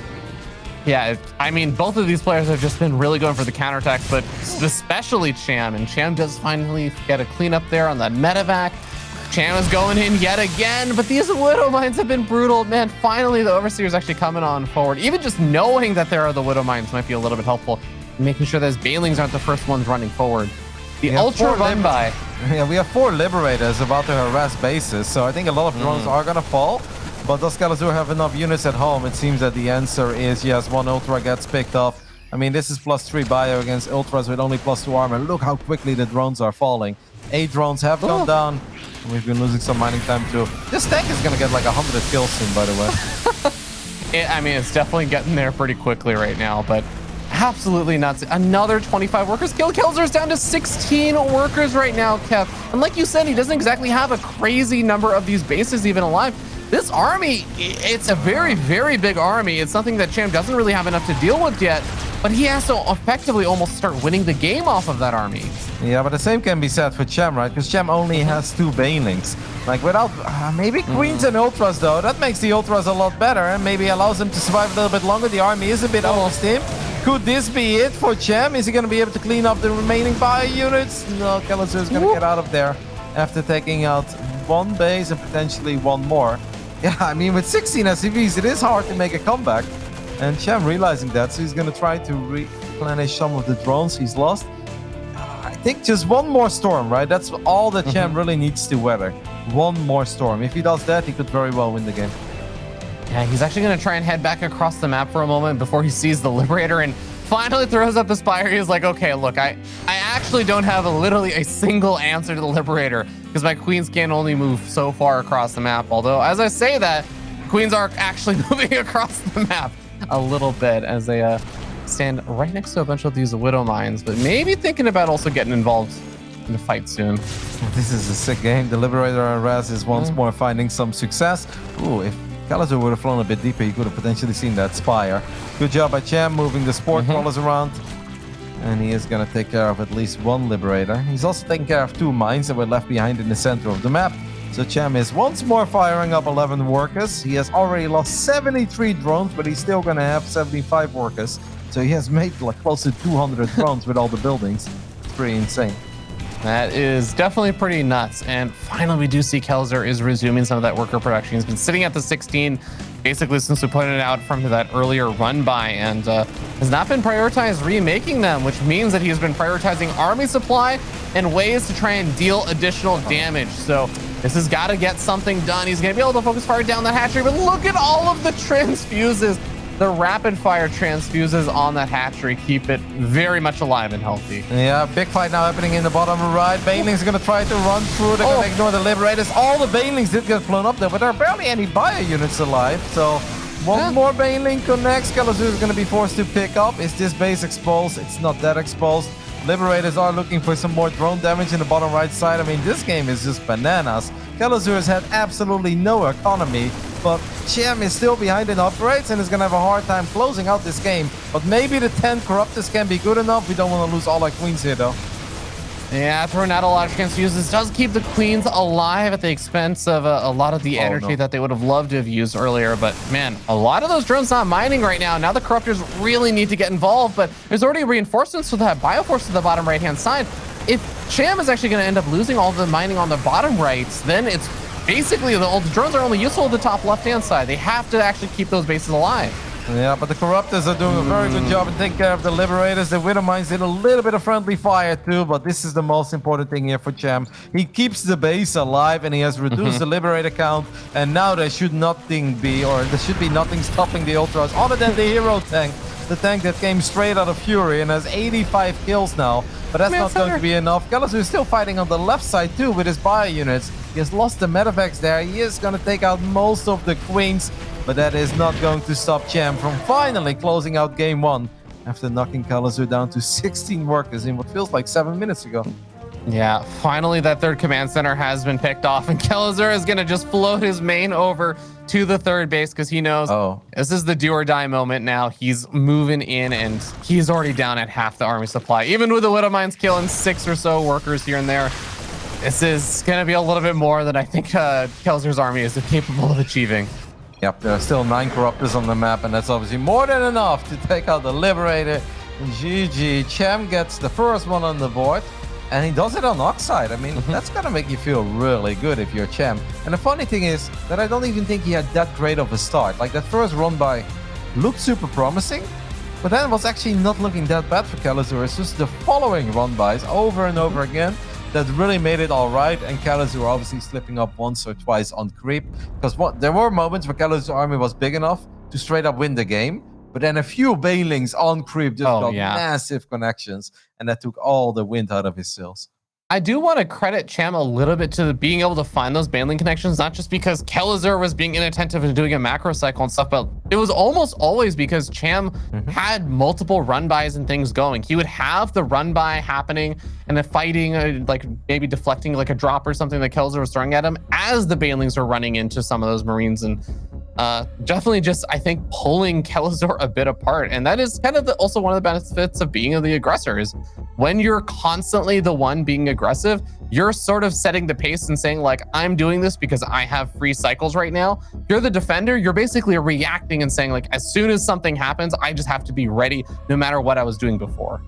Yeah, I mean, both of these players have just been really going for the counterattacks, but especially Cham. And Cham does finally get a cleanup there on that medevac. Cham is going in yet again, but these Widow Mines have been brutal. Man, finally the Overseer is actually coming on forward. Even just knowing that there are the Widow Mines might be a little bit helpful. Making sure those Banelings aren't the first ones running forward. The Ultra run by. Yeah, we have 4 Liberators about to harass bases, so I think a lot of drones are going to fall. But does Kelazhur have enough units at home? It seems that the answer is yes, 1 Ultra gets picked up. I mean, this is +3 bio against Ultras with only +2 armor. Look how quickly the drones are falling. 8 drones have gone down. We've been losing some mining time too. This tank is going to get like 100 kills soon, by the way. I mean, it's definitely getting there pretty quickly right now, but absolutely nuts. Another 25 workers killed. Kelazhur's down to 16 workers right now, Kev. And like you said, he doesn't exactly have a crazy number of these bases even alive. This army, it's a very, very big army. It's something that Cham doesn't really have enough to deal with yet. but he has to effectively almost start winning the game off of that army. Yeah, but the same can be said for Cham, right? Because Cham only has 2 banelings. Like, without maybe queens and ultras, though, that makes the ultras a lot better and maybe allows him to survive a little bit longer. The army is a bit oversteamed. Could this be it for Cham? Is he going to be able to clean up the remaining bio units? No, Kelazhur is going to get out of there after taking out 1 base and potentially 1 more. Yeah, I mean, with 16 SCVs, it is hard to make a comeback. And Cham realizing that, so he's going to try to replenish some of the drones he's lost. I think just 1 more storm, right? That's all that Cham really needs to weather. 1 more storm. If he does that, he could very well win the game. Yeah, he's actually going to try and head back across the map for a moment before he sees the Liberator and finally throws up the Spire. He's like, okay, look, I actually don't have literally a single answer to the Liberator because my queens can only move so far across the map. Although, as I say that, queens are actually moving across the map a little bit as they stand right next to a bunch of these Widow Mines, but maybe thinking about also getting involved in the fight soon. This is a sick game. The Liberator and Raz is once more finding some success. Ooh, if Kelazhur would have flown a bit deeper, you could have potentially seen that Spire. Good job by Cham moving the Sport Crawlers around. And he is going to take care of at least 1 Liberator. He's also taking care of 2 mines that were left behind in the center of the map. So Cham is once more firing up 11 workers. He has already lost 73 drones, but he's still going to have 75 workers. So he has made like close to 200 drones with all the buildings. It's pretty insane. That is definitely pretty nuts. And finally, we do see Kelazhur is resuming some of that worker production. He's been sitting at the 16 basically since we pointed it out from that earlier run by and has not been prioritized remaking them, which means that he has been prioritizing army supply and ways to try and deal additional damage. So this has got to get something done. He's going to be able to focus fire down that hatchery, but look at all of the transfuses. The rapid fire transfuses on that hatchery keep it very much alive and healthy. Yeah, big fight now happening in the bottom right. Banelings are going to try to run through. They're going to ignore the Liberators. All the Banelings did get flown up there, but there are barely any bio units alive. So one more Baneling connects. Kelazhur is going to be forced to pick up. Is this base exposed? It's not that exposed. Liberators are looking for some more drone damage in the bottom right side. I mean, this game is just bananas. Kelazhur has had absolutely no economy, but Cham is still behind in upgrades and is going to have a hard time closing out this game. But maybe the 10 Corruptors can be good enough. We don't want to lose all our queens here, though. Yeah, throwing out a lot of transfuses does keep the queens alive at the expense of a lot of the energy that they would have loved to have used earlier. But man, a lot of those drones not mining right now. Now the Corruptors really need to get involved, but there's already reinforcements to that Bioforce to the bottom right-hand side. If Cham is actually going to end up losing all the mining on the bottom rights, then it's basically the drones are only useful at the top left-hand side. They have to actually keep those bases alive. Yeah, but the Corruptors are doing a very good job in taking care of the Liberators. The Widow Mines did a little bit of friendly fire too, but this is the most important thing here for Cham. He keeps the base alive and he has reduced the Liberator count, and now there should nothing be, or there should be nothing stopping the Ultras other than the hero tank. The tank that came straight out of Fury and has 85 kills now, but that's not going to be enough. Kelazhur is still fighting on the left side too with his bio units. He has lost the medevacs there. He is going to take out most of the queens, but that is not going to stop Cham from finally closing out game 1 after knocking Kelazhur down to 16 workers in what feels like 7 minutes ago. Yeah, finally that third command center has been picked off, and Kelazhur is going to just float his main over to the third base because he knows this is the do or die moment now. He's moving in and he's already down at half the army supply. Even with the Widow Mines killing 6 or so workers here and there, this is going to be a little bit more than I think Kelazhur's army is capable of achieving. Yep, there are still 9 Corruptors on the map, and that's obviously more than enough to take out the Liberator. GG. Cham gets the first one on the board, and he does it on Oxide. I mean, that's going to make you feel really good if you're Cham. And the funny thing is that I don't even think he had that great of a start. Like, that first run by looked super promising, but then it was actually not looking that bad for Kelazhur. It's just the following run bys over and over again that really made it all right, and Kelazhur obviously slipping up once or twice on creep, because there were moments where Kelazhur's army was big enough to straight up win the game, but then a few Banelings on creep just got massive connections, and that took all the wind out of his sails. I do want to credit Cham a little bit to being able to find those Baneling connections, not just because Kelazhur was being inattentive and doing a macro cycle and stuff, but it was almost always because Cham had multiple run-bys and things going. He would have the run-by happening and the fighting, like maybe deflecting like a drop or something that Kelazhur was throwing at him as the Banelings were running into some of those Marines. And definitely just, I think, pulling Kelazhur a bit apart. And that is kind of also one of the benefits of being the aggressor is when you're constantly the one being aggressive, you're sort of setting the pace and saying like, I'm doing this because I have free cycles right now. You're the defender. You're basically reacting and saying like, as soon as something happens, I just have to be ready no matter what I was doing before.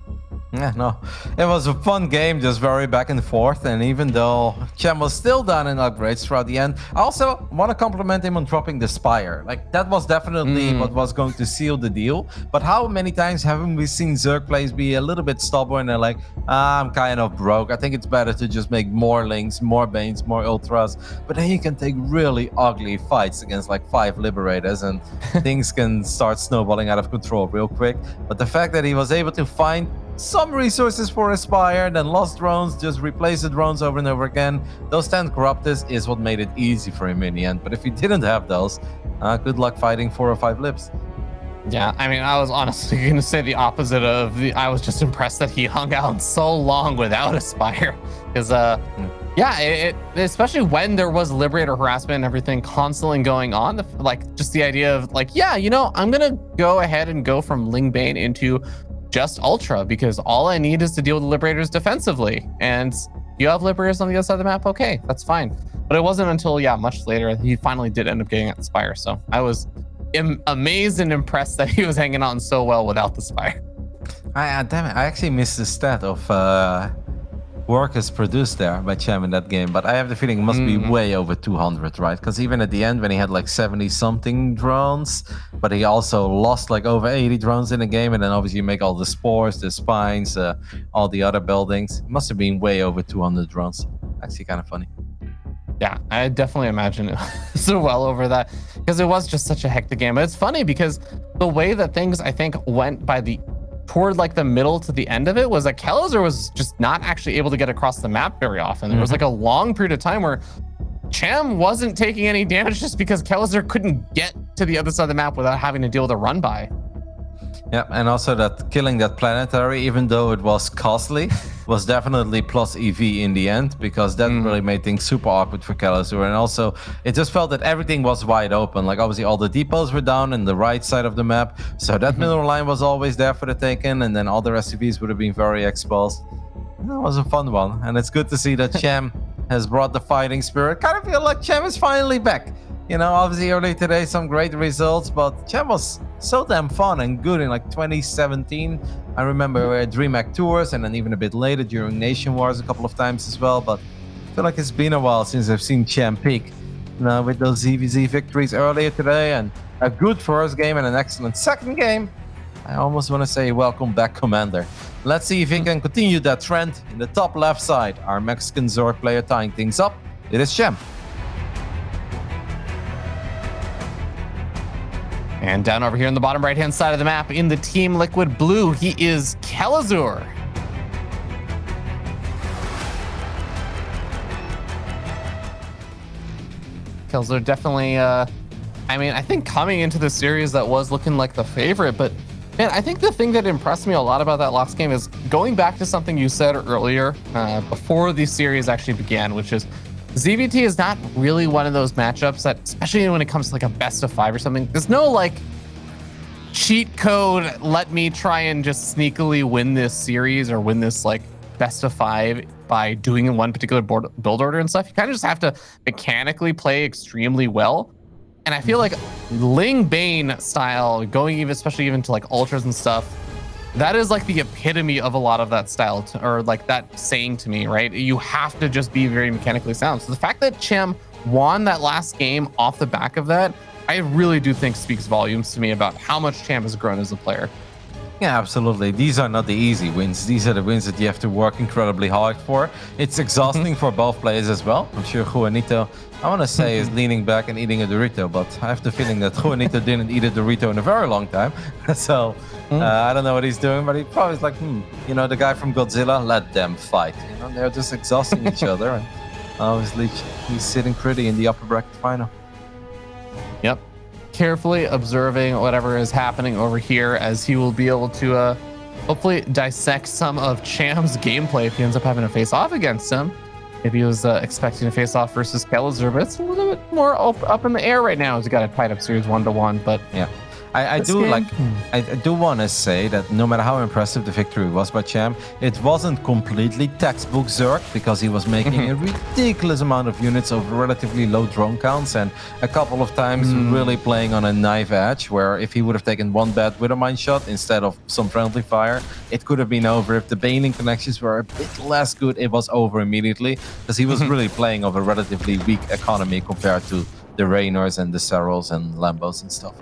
Yeah, no, it was a fun game, just very back and forth. And even though Cham was still down in upgrades throughout the end, I also want to compliment him on dropping the Spire. Like, that was definitely what was going to seal the deal. But how many times haven't we seen Zerg players be a little bit stubborn and like, I'm kind of broke. I think it's better to just make more Links, more Banes, more Ultras. But then you can take really ugly fights against like 5 Liberators and things can start snowballing out of control real quick. But the fact that he was able to find some resources for Aspire, then lost drones, just replace the drones over and over again. Those 10 Corruptors is what made it easy for him in the end. But if he didn't have those, good luck fighting 4 or 5 Libs. Yeah, I mean, I was honestly going to say the opposite of I was just impressed that he hung out so long without Aspire. Because, yeah, especially when there was Liberator harassment and everything constantly going on, like just the idea of like, yeah, you know, I'm going to go ahead and go from Ling Bane into just Ultra because all I need is to deal with the Liberators defensively. And you have Liberators on the other side of the map, okay, that's fine. But it wasn't until, yeah, much later he finally did end up getting at the Spire. So I was amazed and impressed that he was hanging on so well without the Spire. Damn it, I actually missed the stat of workers produced there by Cham in that game, but I have the feeling it must be way over 200, right? Because even at the end when he had like 70 something drones, but he also lost like over 80 drones in the game, and then obviously you make all the spores, the spines, all the other buildings. It must have been way over 200 drones. Actually kind of funny. Yeah, I definitely imagine it was well over that because it was just such a hectic game. But it's funny because the way that things I think went toward like the middle to the end of it was that Kelazhur was just not actually able to get across the map very often. There was like a long period of time where Cham wasn't taking any damage just because Kelazhur couldn't get to the other side of the map without having to deal with a run by. Yeah, and also that killing that planetary, even though it was costly, was definitely plus EV in the end, because that really made things super awkward for Kelazhur. And also, it just felt that everything was wide open. Like, obviously, all the depots were down in the right side of the map, so that middle line was always there for the taking, and then all the SCVs would have been very exposed. That was a fun one, and it's good to see that Cham has brought the fighting spirit. Kind of feel like Cham is finally back. You know, obviously early today, some great results, but Cham was so damn fun and good in like 2017. I remember we had DreamHack tours, and then even a bit later during Nation Wars a couple of times as well. But I feel like it's been a while since I've seen Cham peak. You know, with those ZVZ victories earlier today, and a good first game and an excellent second game. I almost want to say welcome back, Commander. Let's see if he can continue that trend. In the top left side, our Mexican Zerg player tying things up. It is Cham. And down over here in the bottom right-hand side of the map, in the Team Liquid Blue, he is Kelazhur. Kelazhur definitely, I mean, I think coming into the series that was looking like the favorite, but man, I think the thing that impressed me a lot about that last game is going back to something you said earlier, before the series actually began, which is ZVT is not really one of those matchups that, especially when it comes to like a best of 5 or something, there's no like cheat code, let me try and just sneakily win this series or win this like best of 5 by doing in one particular build order and stuff. You kind of just have to mechanically play extremely well. And I feel like Ling Bane style, going even, especially even to like ultras and stuff, that is like the epitome of a lot of that style, or like that saying to me, right? You have to just be very mechanically sound. So the fact that Cham won that last game off the back of that, I really do think speaks volumes to me about how much Cham has grown as a player. Yeah, absolutely. These are not the easy wins. These are the wins that you have to work incredibly hard for. It's exhausting for both players as well. I'm sure Juanito, I want to say, is leaning back and eating a Dorito, but I have the feeling that Juanito didn't eat a Dorito in a very long time. So I don't know what he's doing, but he probably is like, you know, the guy from Godzilla, let them fight. You know, they're just exhausting each other. And obviously, he's sitting pretty in the upper bracket final. Yep. Carefully observing whatever is happening over here, as he will be able to hopefully dissect some of Cham's gameplay if he ends up having to face off against him. Maybe he was expecting to face off versus Kelazhur, but it's a little bit more up in the air right now as he got a tied up series 1-1. But Yeah. I do want to say that no matter how impressive the victory was by Cham, it wasn't completely textbook Zerg, because he was making a ridiculous amount of units of relatively low drone counts, and a couple of times really playing on a knife edge, where if he would have taken one bad Widowmine shot instead of some friendly fire, it could have been over. If the Baneling connections were a bit less good, it was over immediately, because he was really playing of a relatively weak economy compared to the Raynors and the Serals and Lambos and stuff.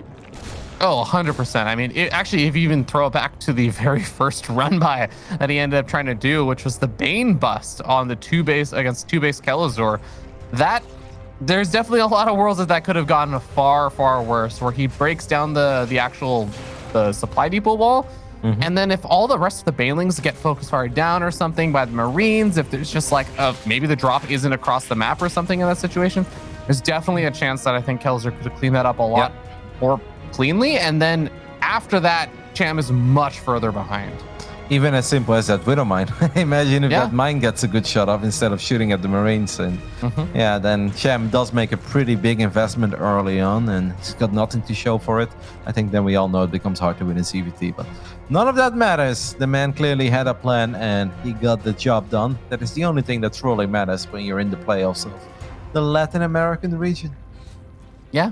Oh, 100%. I mean, actually, if you even throw it back to the very first run by that he ended up trying to do, which was the Bane bust on the against 2-base Kelazhur, that there's definitely a lot of worlds that could have gotten far, far worse, where he breaks down the actual supply depot wall. And then if all the rest of the Banelings get focus fired down or something by the Marines, if there's just like maybe the drop isn't across the map or something in that situation, there's definitely a chance that I think Kelazhur could have cleaned that up a lot more cleanly, and then after that, Cham is much further behind. Even as simple as that Widowmine. Imagine if that mine gets a good shot off instead of shooting at the Marines, and yeah, then Cham does make a pretty big investment early on, and he's got nothing to show for it. I think then we all know it becomes hard to win in CVT, but none of that matters. The man clearly had a plan, and he got the job done. That is the only thing that truly matters when you're in the playoffs of the Latin American region. Yeah.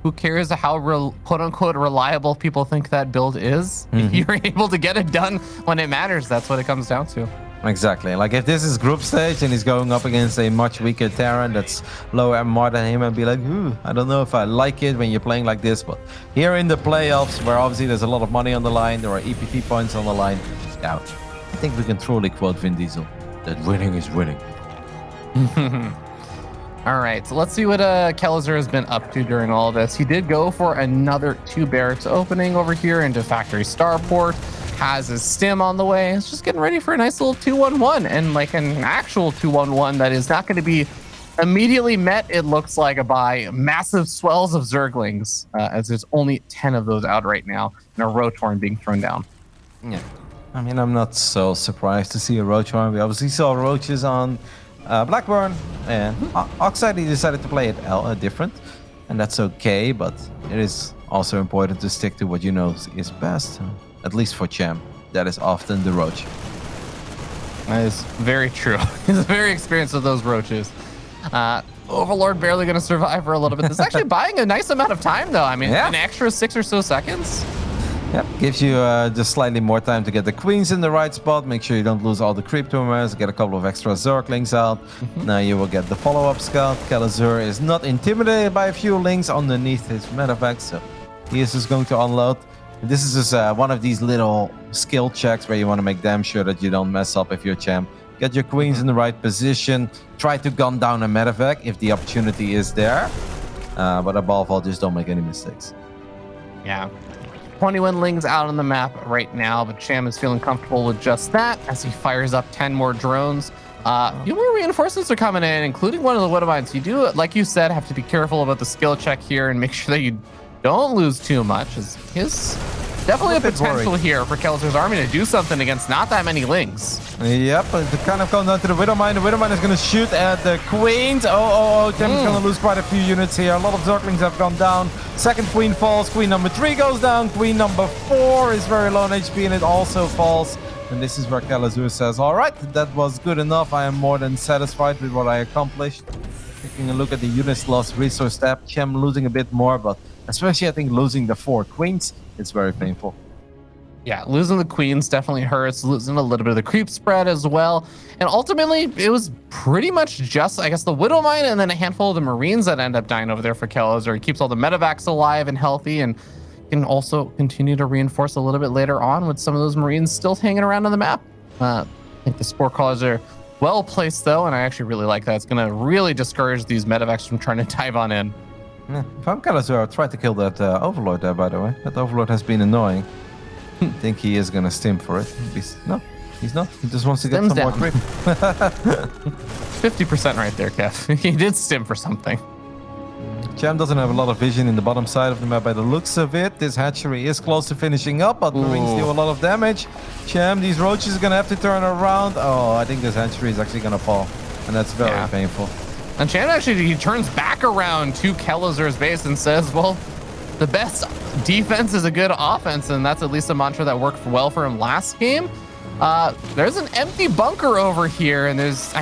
Who cares how quote-unquote reliable people think that build is? If you're able to get it done when it matters, that's what it comes down to. Exactly. Like if this is group stage and he's going up against a much weaker Terran that's lower MMR than him, I'd be like, I don't know if I like it when you're playing like this. But here in the playoffs, where obviously there's a lot of money on the line, there are EPT points on the line, yeah, I think we can truly quote Vin Diesel, that winning is winning. All right, so let's see what Kelazhur has been up to during all of this. He did go for another 2 barracks opening over here into Factory Starport. Has his stim on the way. He's just getting ready for a nice little 2-1-1, and like an actual 2-1-1 that is not going to be immediately met, it looks like, by massive swells of Zerglings, as there's only 10 of those out right now, and a Rotorn being thrown down. Yeah, I mean, I'm not so surprised to see a Rotorn. We obviously saw Roaches on Blackburn, and Oxide, he decided to play it different, and that's okay, but it is also important to stick to what you know is best, at least for Cham. That is often the Roach. That is very true. He's very experienced with those Roaches. Overlord barely going to survive for a little bit. This is actually buying a nice amount of time, though. I mean, an extra 6 or so seconds. Yep, gives you just slightly more time to get the queens in the right spot. Make sure you don't lose all the creep tumors. Get a couple of extra Zerglings out. Now you will get the follow-up scout. Kelazhur is not intimidated by a few links underneath his medevac, so he is just going to unload. This is just one of these little skill checks where you want to make damn sure that you don't mess up if you're Cham. Get your queens in the right position. Try to gun down a medevac if the opportunity is there. But above all, just don't make any mistakes. Yeah. 21 lings out on the map right now, but Cham is feeling comfortable with just that as he fires up 10 more drones. A few more reinforcements are coming in, including one of the Widowmines. You do, like you said, have to be careful about the skill check here and make sure that you don't lose too much. As his definitely a potential here for Kelazhur's army to do something against not that many lings. Yep, it kind of comes down to the Widowmine. The Widowmine is going to shoot at the queens. Cham is going to lose quite a few units here. A lot of Zerglings have gone down. Second queen falls. Queen number 3 goes down. Queen number 4 is very low on HP, and it also falls. And this is where Kelazhur says, all right, that was good enough. I am more than satisfied with what I accomplished. Taking a look at the units lost resource tab. Cham losing a bit more, but especially I think losing the 4 queens, it's very painful. Yeah, losing the queens definitely hurts, losing a little bit of the creep spread as well. And ultimately, it was pretty much just, I guess, the Widowmine and then a handful of the Marines that end up dying over there for Kelazhur. He keeps all the medevacs alive and healthy, and can also continue to reinforce a little bit later on with some of those Marines still hanging around on the map. I think the Spore Callers are well placed, though, and I actually really like that. It's going to really discourage these medevacs from trying to dive on in. Yeah, if I'm Kelazhur, I'll try to kill that Overlord there, by the way. That Overlord has been annoying. I think he is going to stim for it. No, he's not. He just wants to get some more creep. 50% right there, Kev. He did stim for something. Cham doesn't have a lot of vision in the bottom side of the map by the looks of it. This hatchery is close to finishing up, but Marines deal a lot of damage. Cham, these roaches are going to have to turn around. Oh, I think this hatchery is actually going to fall, and that's very painful. And Cham actually, he turns back around to Kelazhur's base and says, well, the best defense is a good offense, and that's at least a mantra that worked well for him last game. There's an empty bunker over here, and there's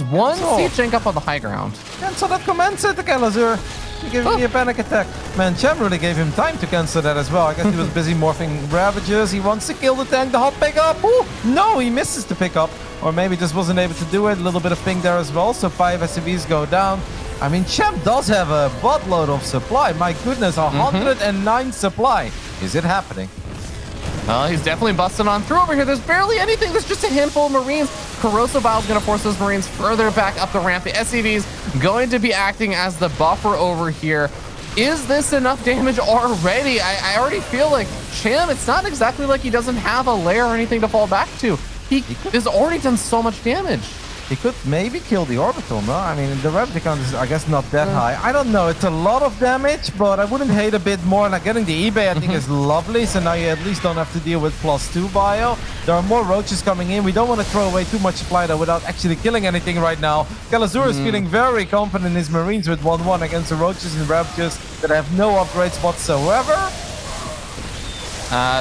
one siege tank up on the high ground. Cancel that command set to Kelazhur. You're giving me a panic attack. Man, Cham really gave him time to cancel that as well. I guess he was busy morphing Ravagers. He wants to kill the tank, the hot pickup. Ooh, no, he misses the pickup. Or maybe just wasn't able to do it. A little bit of ping there as well. So 5 SCVs go down. I mean, Cham does have a buttload of supply. My goodness, 109 supply. Is it happening? Well, he's definitely busting on through over here. There's barely anything. There's just a handful of Marines. Corrosive Bile is going to force those Marines further back up the ramp. The SCVs going to be acting as the buffer over here. Is this enough damage already? I already feel like Cham, it's not exactly like he doesn't have a lair or anything to fall back to. He has already done so much damage. He could maybe kill the orbital, no? I mean, the revenue count is, I guess, not that high. I don't know. It's a lot of damage, but I wouldn't hate a bit more. Like, getting the eBay, I think, is lovely. So now you at least don't have to deal with +2 bio. There are more roaches coming in. We don't want to throw away too much supply, though, without actually killing anything right now. Kelazhur is feeling very confident in his Marines with 1-1 against the roaches and Ravagers that have no upgrades whatsoever.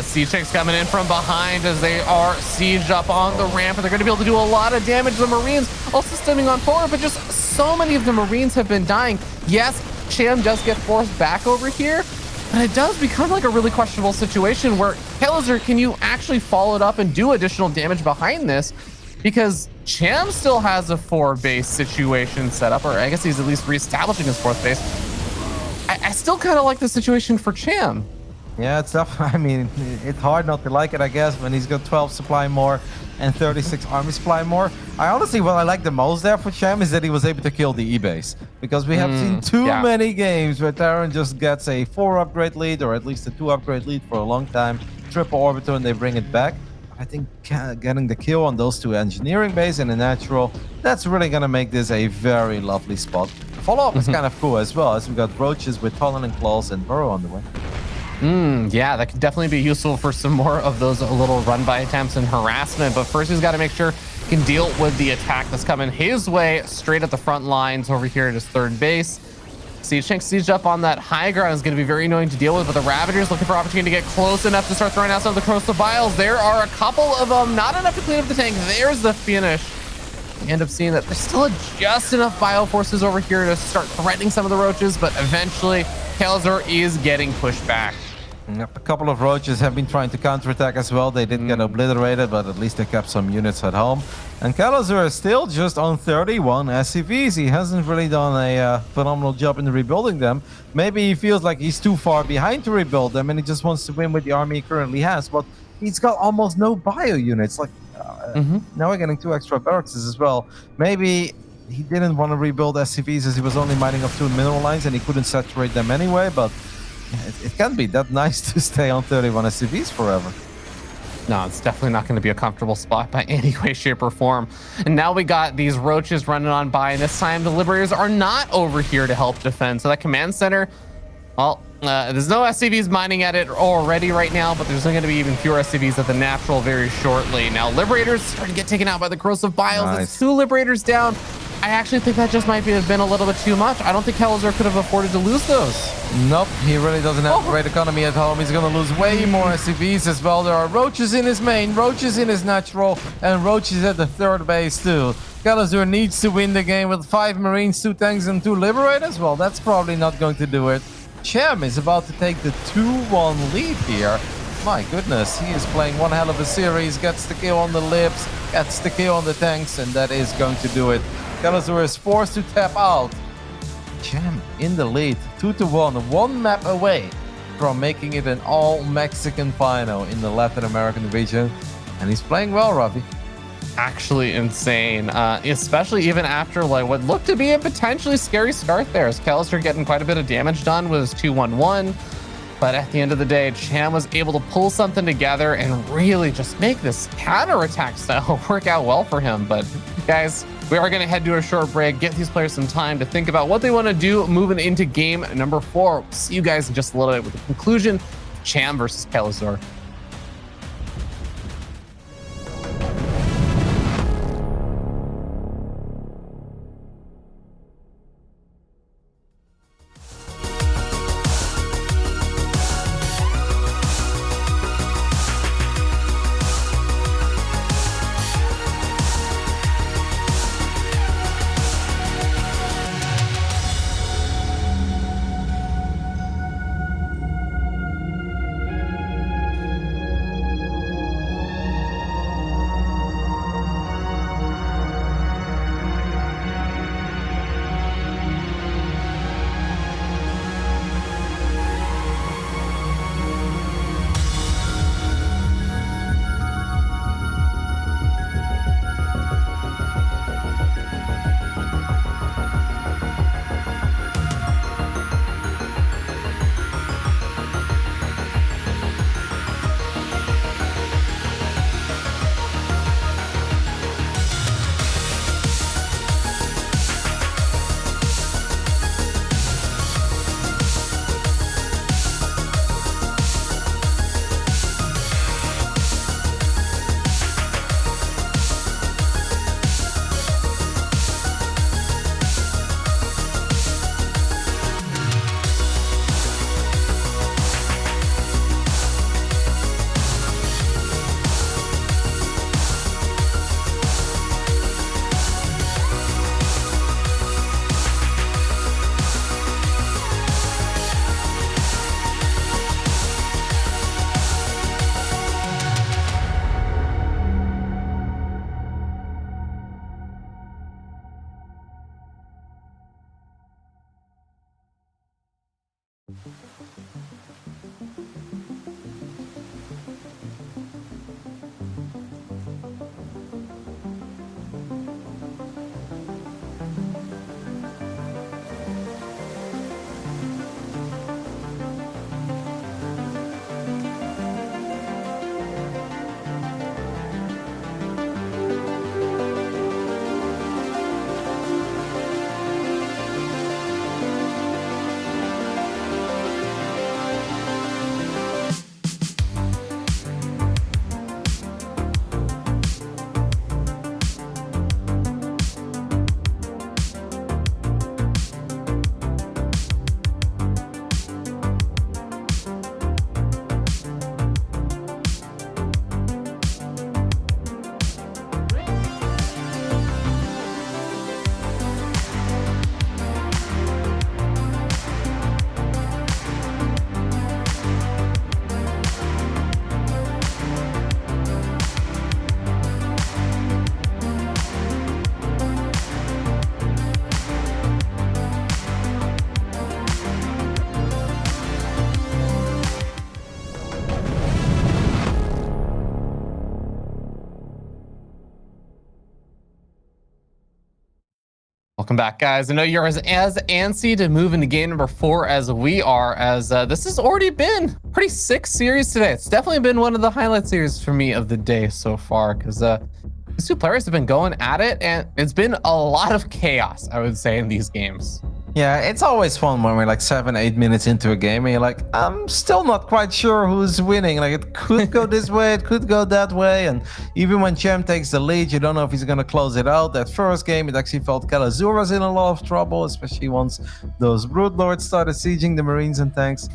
Siege tanks coming in from behind as they are sieged up on the ramp, and they're going to be able to do a lot of damage. The Marines also stemming on forward, but just so many of the Marines have been dying. Yes, Cham does get forced back over here, but it does become like a really questionable situation where Kelazhur, can you actually follow it up and do additional damage behind this? Because Cham still has a 4-base situation set up, or I guess he's at least reestablishing his 4th base. I still kind of like the situation for Cham. Yeah, it's tough. I mean, it's hard not to like it, I guess, when he's got 12 supply more and 36 army supply more. I honestly, what I like the most there for Cham is that he was able to kill the E-base. Because we have seen too many games where Terran just gets a 4 upgrade lead, or at least a 2 upgrade lead for a long time, triple orbiter, and they bring it back. I think getting the kill on those 2 engineering base and a natural, that's really going to make this a very lovely spot. Follow-up is kind of cool as well, as we got roaches with Talon and Claws and Burrow on the way. Yeah, that could definitely be useful for some more of those little run-by attempts and harassment. But first, he's got to make sure he can deal with the attack that's coming his way straight at the front lines over here at his 3rd base. Siege tank sieged up on that high ground is going to be very annoying to deal with, but the Ravagers looking for opportunity to get close enough to start throwing out some of the Corrosive Biles. There are a couple of them, not enough to clean up the tank. There's the finish. You end up seeing that there's still just enough bio forces over here to start threatening some of the roaches, but eventually Kelazhur is getting pushed back. Yep, a couple of roaches have been trying to counterattack as well. They didn't get obliterated, but at least they kept some units at home. And Kelazhur is still just on 31 SCVs. He hasn't really done a phenomenal job in rebuilding them. Maybe he feels like he's too far behind to rebuild them, and he just wants to win with the army he currently has. But he's got almost no bio units. Like now we're getting 2 extra barracks as well. Maybe he didn't want to rebuild SCVs as he was only mining up 2 mineral lines, and he couldn't saturate them anyway. But it can't be that nice to stay on 31 SCVs forever. No, it's definitely not going to be a comfortable spot by any way, shape, or form. And now we got these roaches running on by, and this time the Liberators are not over here to help defend. So that command center, well, there's no SCVs mining at it already right now, but there's going to be even fewer SCVs at the natural very shortly. Now, Liberators starting to get taken out by the Corrosive Biles. Nice. It's 2 Liberators down. I actually think that just might have been a little bit too much. I don't think Kelazhur could have afforded to lose those. Nope, he really doesn't have a great economy at home. He's going to lose way more SCVs as well. There are roaches in his main, roaches in his natural, and roaches at the 3rd base too. Kelazhur needs to win the game with 5 Marines, 2 tanks, and 2 Liberators. Well, that's probably not going to do it. Cham is about to take the 2-1 lead here. My goodness, he is playing one hell of a series, gets the kill on the Libs, gets the kill on the tanks, and that is going to do it. Kelazhur is forced to tap out. Cham in the lead, 2-1, 1 map away from making it an all-Mexican final in the Latin American region. And he's playing well, Ravi. Actually insane, especially even after like what looked to be a potentially scary start there, as Kelazhur getting quite a bit of damage done with his 2-1-1. But at the end of the day, Cham was able to pull something together and really just make this counterattack style work out well for him. But guys, we are going to head to a short break, get these players some time to think about what they want to do moving into game number 4. We'll see you guys in just a little bit with the conclusion, Cham versus Kelazhur. Welcome back, guys. I know you're as antsy to move into game number 4 as we are, as this has already been a pretty sick series today. It's definitely been one of the highlight series for me of the day so far, because these two players have been going at it, and it's been a lot of chaos, I would say, in these games. Yeah, it's always fun when we're like 7-8 minutes into a game and you're like, I'm still not quite sure who's winning. Like, it could go this way, it could go that way. And even when Cham takes the lead, you don't know if he's going to close it out. That first game, it actually felt Kelazhur was in a lot of trouble, especially once those Brood Lords started sieging the Marines and tanks.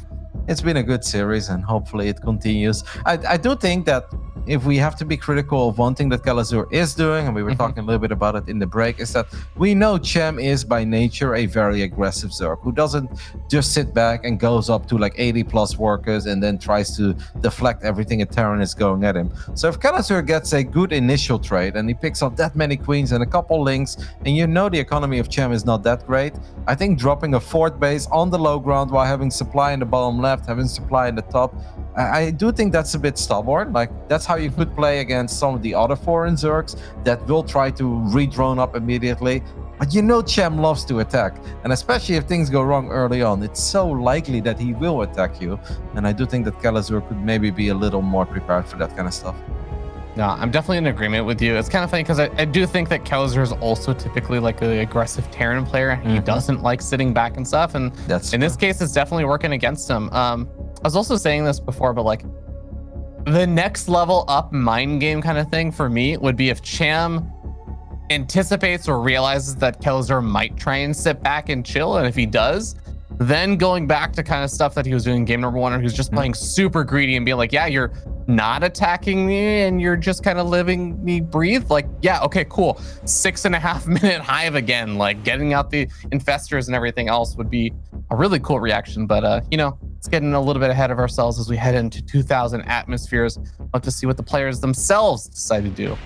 It's been a good series, and hopefully it continues. I do think that if we have to be critical of one thing that Kelazhur is doing, and we were talking a little bit about it in the break, is that we know Cham is by nature a very aggressive Zerg who doesn't just sit back and goes up to like 80 plus workers and then tries to deflect everything a Terran is going at him. So if Kelazhur gets a good initial trade and he picks up that many queens and a couple links, and you know the economy of Cham is not that great, I think dropping a fort base on the low ground while having supply in the bottom left, having supply in the top, I do think that's a bit stubborn. Like, that's how you could play against some of the other foreign Zergs that will try to re-drone up immediately. But you know Cham loves to attack, and especially if things go wrong early on, it's so likely that he will attack you. And I do think that Kelazhur could maybe be a little more prepared for that kind of stuff. No, I'm definitely in agreement with you. It's kind of funny because I do think that Kelazhur is also typically like an aggressive Terran player. He doesn't like sitting back and stuff. And in this case, it's definitely working against him. I was also saying this before, but like the next level up mind game kind of thing for me would be if Cham anticipates or realizes that Kelazhur might try and sit back and chill. And if he does, then going back to kind of stuff that he was doing in game number 1, or he was just playing super greedy and being like, yeah, you're not attacking me and you're just kind of letting me breathe. Like, yeah, okay, cool. 6.5 minute hive again, like getting out the infestors and everything else would be a really cool reaction. But, you know, it's getting a little bit ahead of ourselves as we head into 2000 atmospheres. We'll have to see what the players themselves decide to do.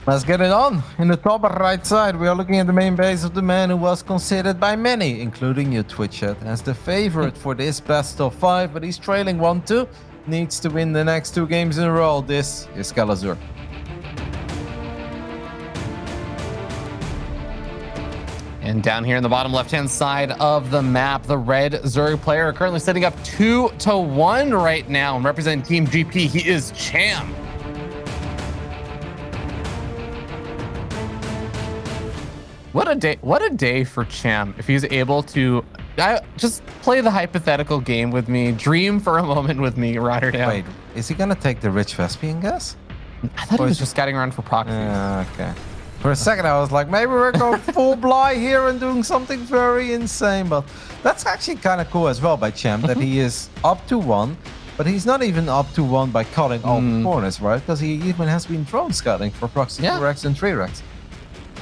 Let's get it on. In the top right side, we are looking at the main base of the man who was considered by many, including your Twitch chat, as the favorite for this best of 5, but he's trailing 1-2. Needs to win the next 2 games in a row. This is Kelazhur. And down here in the bottom left-hand side of the map, the red Zerg player currently sitting up 2-1 right now. And representing Team GP, he is Cham. What a day for Cham if he's able to just play the hypothetical game with me, dream for a moment with me, Rotterdam. Wait, is he gonna take the rich Vespian gas? I thought he was just scouting around for proxies. Okay. For a second I was like, maybe we're going full Bly here and doing something very insane, but that's actually kind of cool as well by Cham, that he is up to 1, but he's not even up to 1 by cutting all the corners, right? Because he even has been drone scouting for proxy 2-Rex and 3-Rex.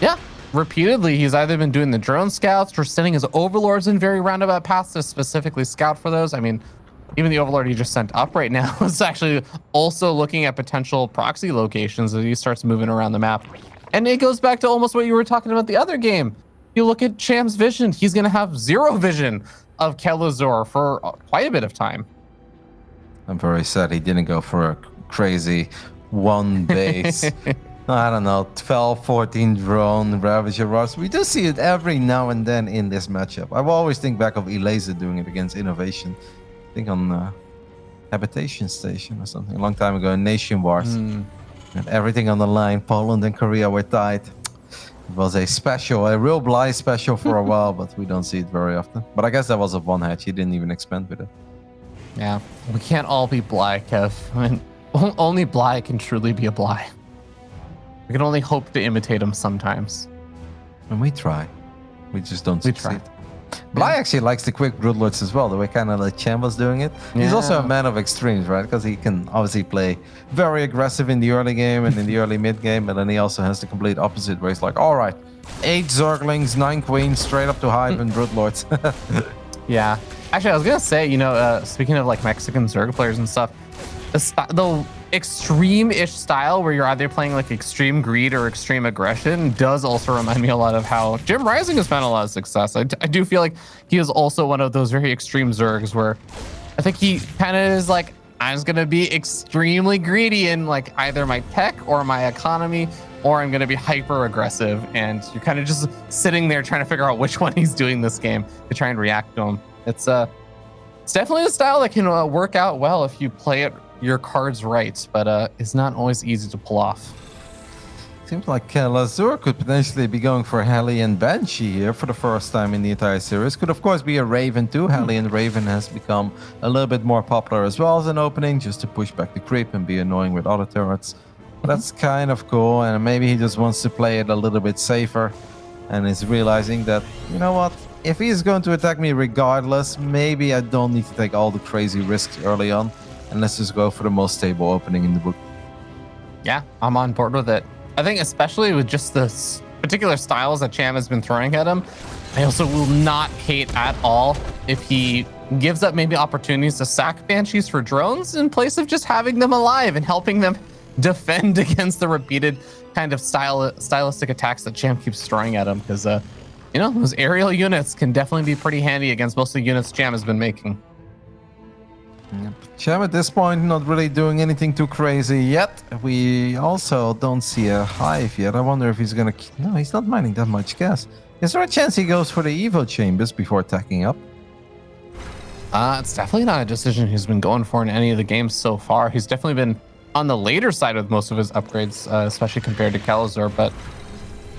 Yeah. Repeatedly, he's either been doing the drone scouts or sending his overlords in very roundabout paths to specifically scout for those. I mean, even the overlord he just sent up right now is actually also looking at potential proxy locations as he starts moving around the map. And it goes back to almost what you were talking about the other game. You look at Cham's vision, he's going to have 0 vision of Kelazhur for quite a bit of time. I'm very sad he didn't go for a crazy 1 base. I don't know, 12, 14 drone Ravager Rush. We do see it every now and then in this matchup. I will always think back of Elazer doing it against Innovation. I think on Habitation Station or something a long time ago in Nation Wars. And everything on the line. Poland and Korea were tied. It was a real Bly special for a while, but we don't see it very often. But I guess that was a 1 hatch. He didn't even expand with it. Yeah, we can't all be Bly, Kev. I mean, only Bly can truly be a Bly. We can only hope to imitate him sometimes. And we try. We just don't succeed. Try. Bly actually likes the quick Broodlords as well, the way kind of like Cham was doing it. He's also a man of extremes, right? Because he can obviously play very aggressive in the early game and in the early mid game, but then he also has the complete opposite, where he's like, all right, 8 Zerglings, 9 Queens, straight up to Hive and Broodlords. Yeah. Actually, I was going to say, you know, speaking of like Mexican Zerg players and stuff, the extreme-ish style where you're either playing like extreme greed or extreme aggression does also remind me a lot of how Jim Rising has found a lot of success. I do feel like he is also one of those very extreme Zergs where I think he kind of is like, I'm just going to be extremely greedy in like either my tech or my economy, or I'm going to be hyper aggressive. And you're kind of just sitting there trying to figure out which one he's doing this game to try and react to him. It's definitely a style that can work out well if you play it your cards right, but it's not always easy to pull off. Seems like Kelazhur could potentially be going for Heli and Banshee here for the first time in the entire series. Could of course be a Raven too. Heli and Raven has become a little bit more popular as well as an opening, just to push back the creep and be annoying with other turrets. That's kind of cool, and maybe he just wants to play it a little bit safer and is realizing that, you know what, if he's going to attack me regardless, maybe I don't need to take all the crazy risks early on. And let's just go for the most stable opening in the book. Yeah, I'm on board with it. I think especially with just the particular styles that Cham has been throwing at him, I also will not hate at all if he gives up maybe opportunities to sack Banshees for drones in place of just having them alive and helping them defend against the repeated kind of stylistic attacks that Cham keeps throwing at him. Because, you know, those aerial units can definitely be pretty handy against most of the units Cham has been making. Yep. Cham at this point not really doing anything too crazy yet. We also don't see a hive yet. I wonder if he's gonna... No, he's not mining that much gas. Is there a chance he goes for the Evo chambers before attacking up? It's definitely not a decision he's been going for in any of the games so far. He's definitely been on the later side with most of his upgrades, especially compared to Kelazhur, but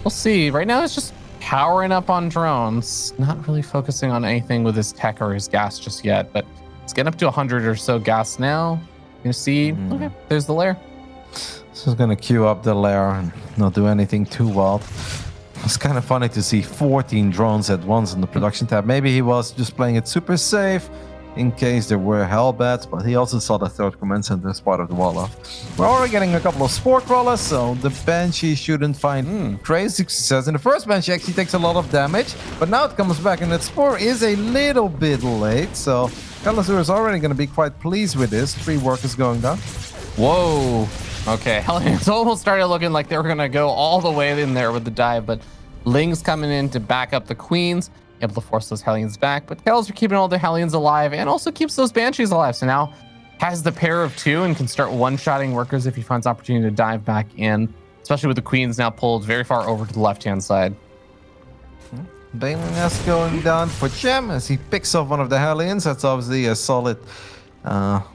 we'll see. Right now, it's just powering up on drones, not really focusing on anything with his tech or his gas just yet, but it's getting up to 100 or so gas now. You see, okay, there's the lair. So he's gonna queue up the lair and not do anything too wild. It's kind of funny to see 14 drones at once in the production tab. Maybe he was just playing it super safe in case there were hellbats, but he also saw the third command center as part of the wall off. We're already getting a couple of spore crawlers, so the Banshee shouldn't find crazy success. In the first Banshee actually takes a lot of damage, but now it comes back and that spore is a little bit late, so Kelazhur is already going to be quite pleased with this. 3 workers going down. Whoa. Okay, Hellions almost started looking like they were going to go all the way in there with the dive, but Ling's coming in to back up the Queens, able to force those Hellions back, but Kelazhur keeping all the Hellions alive and also keeps those Banshees alive. So now has the pair of 2 and can start one-shotting workers if he finds opportunity to dive back in, especially with the Queens now pulled very far over to the left-hand side. Baneling Nest going down for Cham as he picks off one of the Hellions. That's obviously a solid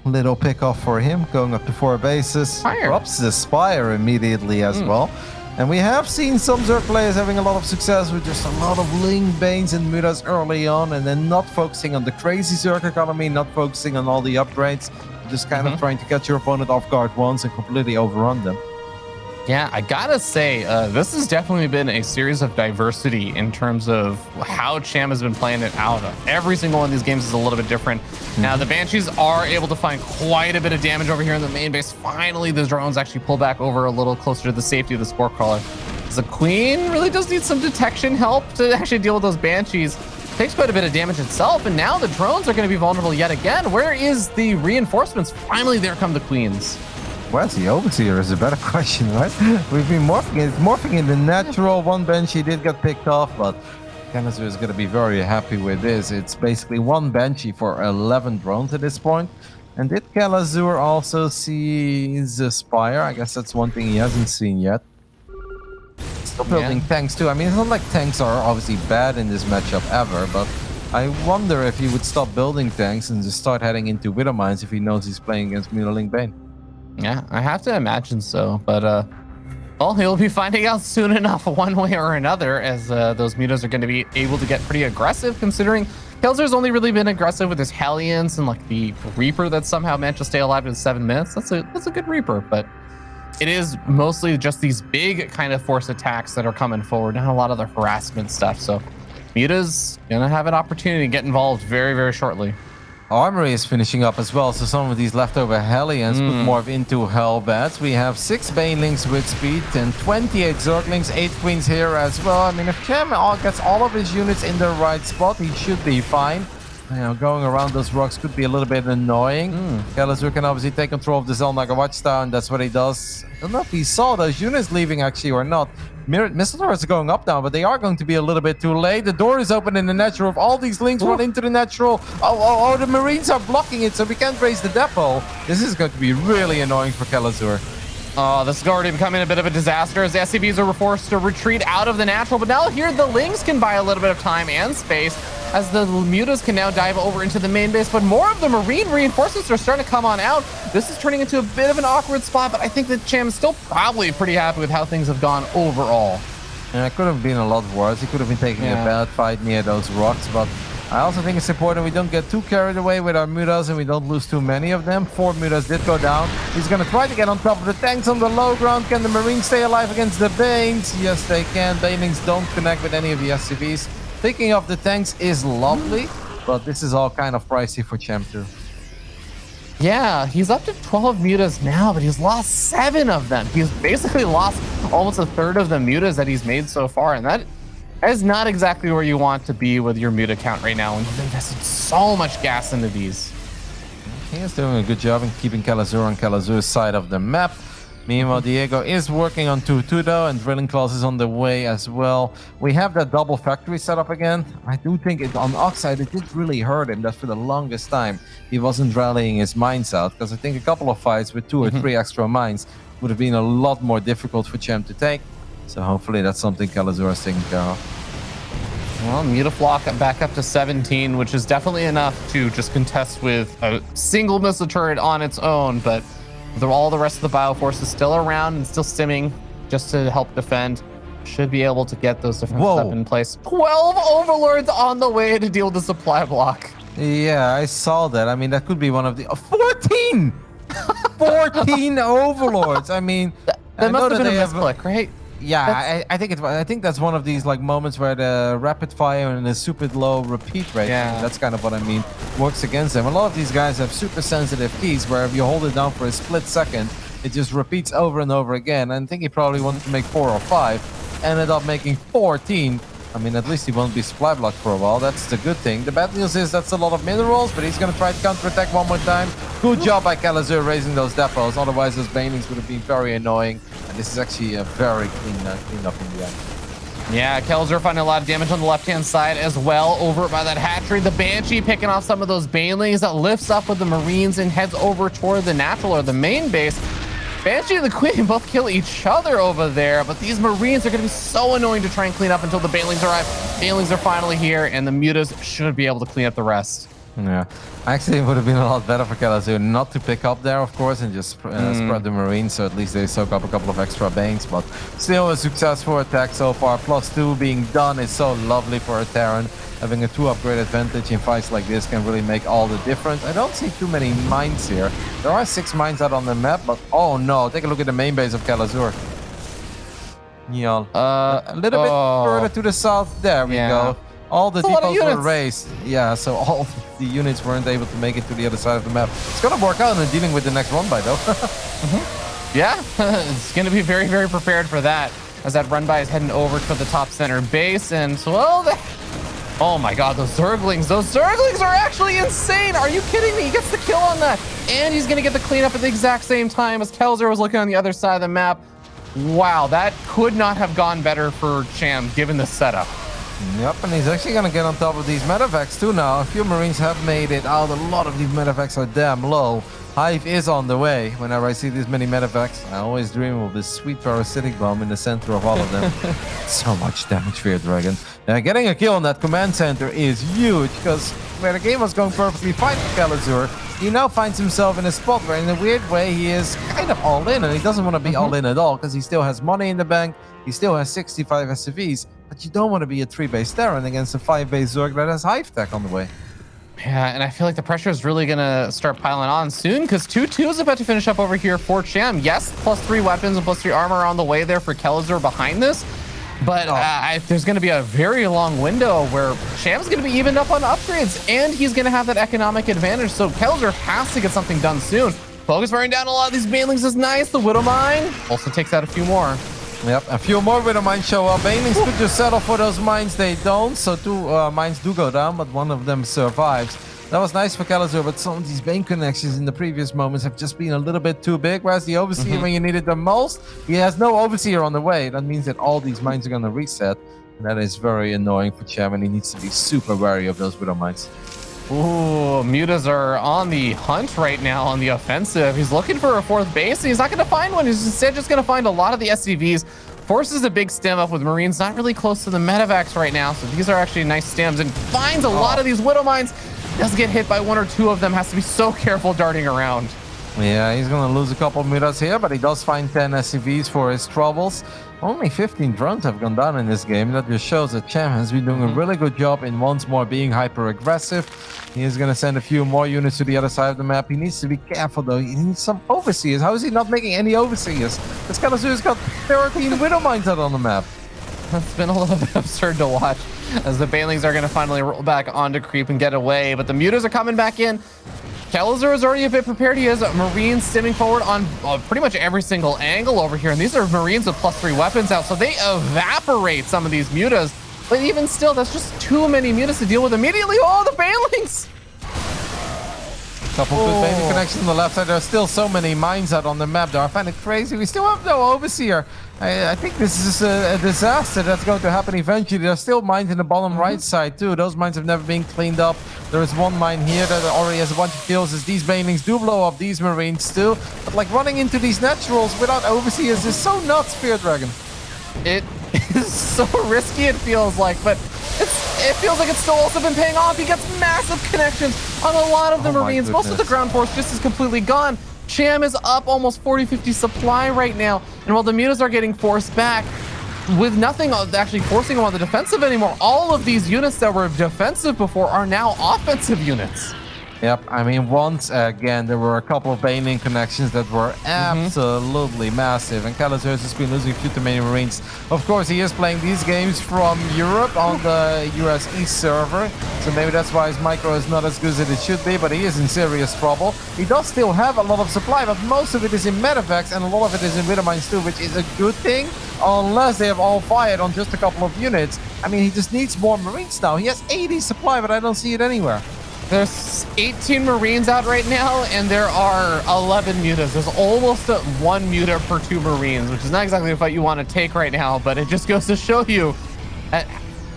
little pick off for him, going up to 4 bases. Drops the Spire immediately as well. And we have seen some Zerg players having a lot of success with just a lot of Ling, Banes, and Mutas early on, and then not focusing on the crazy Zerg economy, not focusing on all the upgrades, just kind of trying to catch your opponent off guard once and completely overrun them. Yeah, I gotta say, this has definitely been a series of diversity in terms of how Cham has been playing it out. Every single one of these games is a little bit different. Now, the Banshees are able to find quite a bit of damage over here in the main base. Finally, the drones actually pull back over a little closer to the safety of the Spore Crawler. The Queen really does need some detection help to actually deal with those Banshees. Takes quite a bit of damage itself, and now the drones are going to be vulnerable yet again. Where is the reinforcements? Finally, there come the Queens. Where's the Overseer is a better question, right? We've been morphing in the natural. One Banshee did get picked off, but Kelazhur is going to be very happy with this. It's basically 1 Banshee for 11 drones at this point. And did Kelazhur also see the Spire? I guess that's one thing he hasn't seen yet. Still building tanks too. I mean, it's not like tanks are obviously bad in this matchup ever, but I wonder if he would stop building tanks and just start heading into Widow Mines if he knows he's playing against Mutaling Bane. Yeah, I have to imagine so, but well, he'll be finding out soon enough one way or another, as those Mutas are going to be able to get pretty aggressive, considering Kelazhur's only really been aggressive with his Hellions and like the Reaper that somehow managed to stay alive in 7 minutes. That's a good Reaper, but it is mostly just these big kind of force attacks that are coming forward, not a lot of the harassment stuff. So Muta's gonna have an opportunity to get involved very, very shortly. Armory is finishing up as well, so some of these leftover Hellions put more into Hellbats. We have 6 Banelings with speed and 28 Zerglings, 8 Queens here as well. I mean, if Cham gets all of his units in the right spot, he should be fine. You know, going around those rocks could be a little bit annoying. Kelazhur can obviously take control of the Zelnaga Watchtower, and that's what he does. I don't know if he saw those units leaving actually or not. Missile turrets are going up now, but they are going to be a little bit too late. The door is open in the natural. If all these links run into the natural, the Marines are blocking it, so we can't raise the depot. This is going to be really annoying for Kelazhur. Oh, this is already becoming a bit of a disaster as the SCVs are forced to retreat out of the natural. But now here the Lings can buy a little bit of time and space as the Mutas can now dive over into the main base. But more of the Marine reinforcements are starting to come on out. This is turning into a bit of an awkward spot, but I think that Cham's still probably pretty happy with how things have gone overall. Yeah, it could have been a lot worse. He could have been taking a bad fight near those rocks, but I also think it's important we don't get too carried away with our Mutas and we don't lose too many of them. 4 Mutas did go down. He's going to try to get on top of the tanks on the low ground. Can the Marines stay alive against the Banes? Yes, they can. Banelings don't connect with any of the SCVs. Picking off the tanks is lovely, but this is all kind of pricey for Cham too. Yeah, he's up to 12 Mutas now, but he's lost 7 of them. He's basically lost almost a third of the Mutas that he's made so far, and that is not exactly where you want to be with your Muta count right now when you've invested so much gas into these. He is doing a good job in keeping Kelazhur on Kelazhur's side of the map. Meanwhile, Diego is working on 2-2 though, and Drilling Claws is on the way as well. We have that double factory set up again. I do think on Oxide, it did really hurt him that for the longest time he wasn't rallying his mines out, because I think a couple of fights with 2 or 3 extra mines would have been a lot more difficult for Cham to take. So hopefully that's something Kelazhur is taking care of. Well, Mutaflock back up to 17, which is definitely enough to just contest with a single missile turret on its own, but all the rest of the Bioforce is still around and still stimming just to help defend. Should be able to get those defenses up in place. 12 Overlords on the way to deal with the supply block. Yeah, I saw that. I mean, that could be one of the 14! 14 Overlords. I mean, that must have been a misclick, right? Yeah, I think that's one of these like moments where the rapid fire and the super low repeat rate, that's kind of what I mean, works against them. A lot of these guys have super sensitive keys where if you hold it down for a split second, it just repeats over and over again. And I think he probably wanted to make 4 or 5, ended up making 14. I mean, at least he won't be supply blocked for a while. That's the good thing. The bad news is that's a lot of minerals, but he's going to try to counterattack one more time. Good job by Kelazhur raising those depots. Otherwise, those banelings would have been very annoying. And this is actually a very clean up in the end. Yeah, Kelazhur finding a lot of damage on the left-hand side as well. Over by that hatchery, the Banshee picking off some of those banelings. That lifts up with the Marines and heads over toward the natural or the main base. Banshee and the Queen both kill each other over there, but these Marines are going to be so annoying to try and clean up until the Banelings arrive. Banelings are finally here, and the Mutas should be able to clean up the rest. Yeah, actually it would have been a lot better for Kelazhur not to pick up there, of course, and just spread the Marines, so at least they soak up a couple of extra banks, but still a successful attack so far. +2 being done is so lovely for a Terran. Having a 2 upgrade advantage in fights like this can really make all the difference. I don't see too many mines here. There are 6 mines out on the map, but oh no, take a look at the main base of Kelazhur. A little bit further to the south. There we go. All the depots were raised. Yeah, so all the units weren't able to make it to the other side of the map. It's gonna work out in dealing with the next run by though. Yeah, it's gonna be very, very prepared for that. As that run by is heading over to the top center base, and well, oh my god, those Zerglings are actually insane. Are you kidding me? He gets the kill on that, and he's gonna get the cleanup at the exact same time as Kelazhur was looking on the other side of the map. Wow, that could not have gone better for Cham given the setup. Yep, and he's actually gonna get on top of these medevacs too now. A few Marines have made it out. A lot of these medevacs are damn low. Hive is on the way. Whenever I see these many medevacs, I always dream of this sweet parasitic bomb in the center of all of them. So much damage for your dragon. Getting a kill on that command center is huge, because where the game was going perfectly fine for Kelazhur, he now finds himself in a spot where in a weird way he is kind of all in, and he doesn't want to be all in at all, because he still has money in the bank, he still has 65 SCVs, but you don't want to be a 3-base Terran against a 5-base Zerg that has Hive tech on the way. Yeah, and I feel like the pressure is really going to start piling on soon, because 2-2 is about to finish up over here for Cham. Yes, +3 weapons and +3 armor are on the way there for Kelazhur behind this, but there's going to be a very long window where Cham's going to be evened up on upgrades, and he's going to have that economic advantage, so Kelazhur has to get something done soon. Focus burning down a lot of these banelings is nice. The Widow Mine also takes out a few more. Yep, a few more Widow Mines show up. Banelings could just settle for those mines. They don't, so 2 mines do go down, but one of them survives. That was nice for Kelazhur, but some of these Bane connections in the previous moments have just been a little bit too big, whereas the Overseer, when you need it the most, he has no Overseer on the way. That means that all these mines are going to reset, and that is very annoying for Cham, and he needs to be super wary of those Widow Mines. Ooh, Mutas are on the hunt right now on the offensive. He's looking for a 4th base, and he's not going to find one. He's instead just going to find a lot of the SCVs. Forces a big stem up with Marines not really close to the medevacs right now, so these are actually nice stems, and finds a lot of these Widow Mines. Does get hit by 1 or 2 of them, has to be so careful darting around. Yeah, he's going to lose a couple of Mutas here, but he does find 10 SCVs for his troubles. Only 15 drones have gone down in this game. That just shows that Cham has been doing a really good job in once more being hyper-aggressive. He is going to send a few more units to the other side of the map. He needs to be careful, though. He needs some Overseers. How is he not making any Overseers? This Kelazhur's got 13 Widow Mines out on the map. It's been a little bit absurd to watch as the Banelings are going to finally roll back onto creep and get away, but the Mutas are coming back in. Kelazhur is already a bit prepared. He has Marines stimming forward on pretty much every single angle over here, and these are Marines with +3 weapons out, so they evaporate some of these Mutas, but even still, that's just too many Mutas to deal with immediately. Oh, the Banelings! Couple good baby connections on the left side. There are still so many mines out on the map, though. I find it crazy. We still have no overseer. I think this is a disaster that's going to happen eventually. There's still mines in the bottom right side, too. Those mines have never been cleaned up. There is one mine here that already has a bunch of kills. As these banelings do blow up these marines, too. But, like, running into these naturals without overseers is so nuts, Fear Dragon. It is so risky, it feels like, but it feels like it's still also been paying off. He gets massive connections on a lot of the Marines. Most of the ground force just is completely gone. Cham is up almost 40-50 supply right now. And while the mutas are getting forced back, with nothing actually forcing them on the defensive anymore, all of these units that were defensive before are now offensive units. Yep, I mean, once again, there were a couple of baneling connections that were absolutely massive, and Kelazhur has been losing a few too many Marines. Of course, he is playing these games from Europe on the US East server, so maybe that's why his micro is not as good as it should be, but he is in serious trouble. He does still have a lot of supply, but most of it is in medevacs, and a lot of it is in Widowmines too, which is a good thing, unless they have all fired on just a couple of units. I mean, he just needs more Marines now. He has 80 supply, but I don't see it anywhere. There's 18 Marines out right now, and there are 11 mutas. There's almost one muta per 2 Marines, which is not exactly a fight you want to take right now, but it just goes to show you that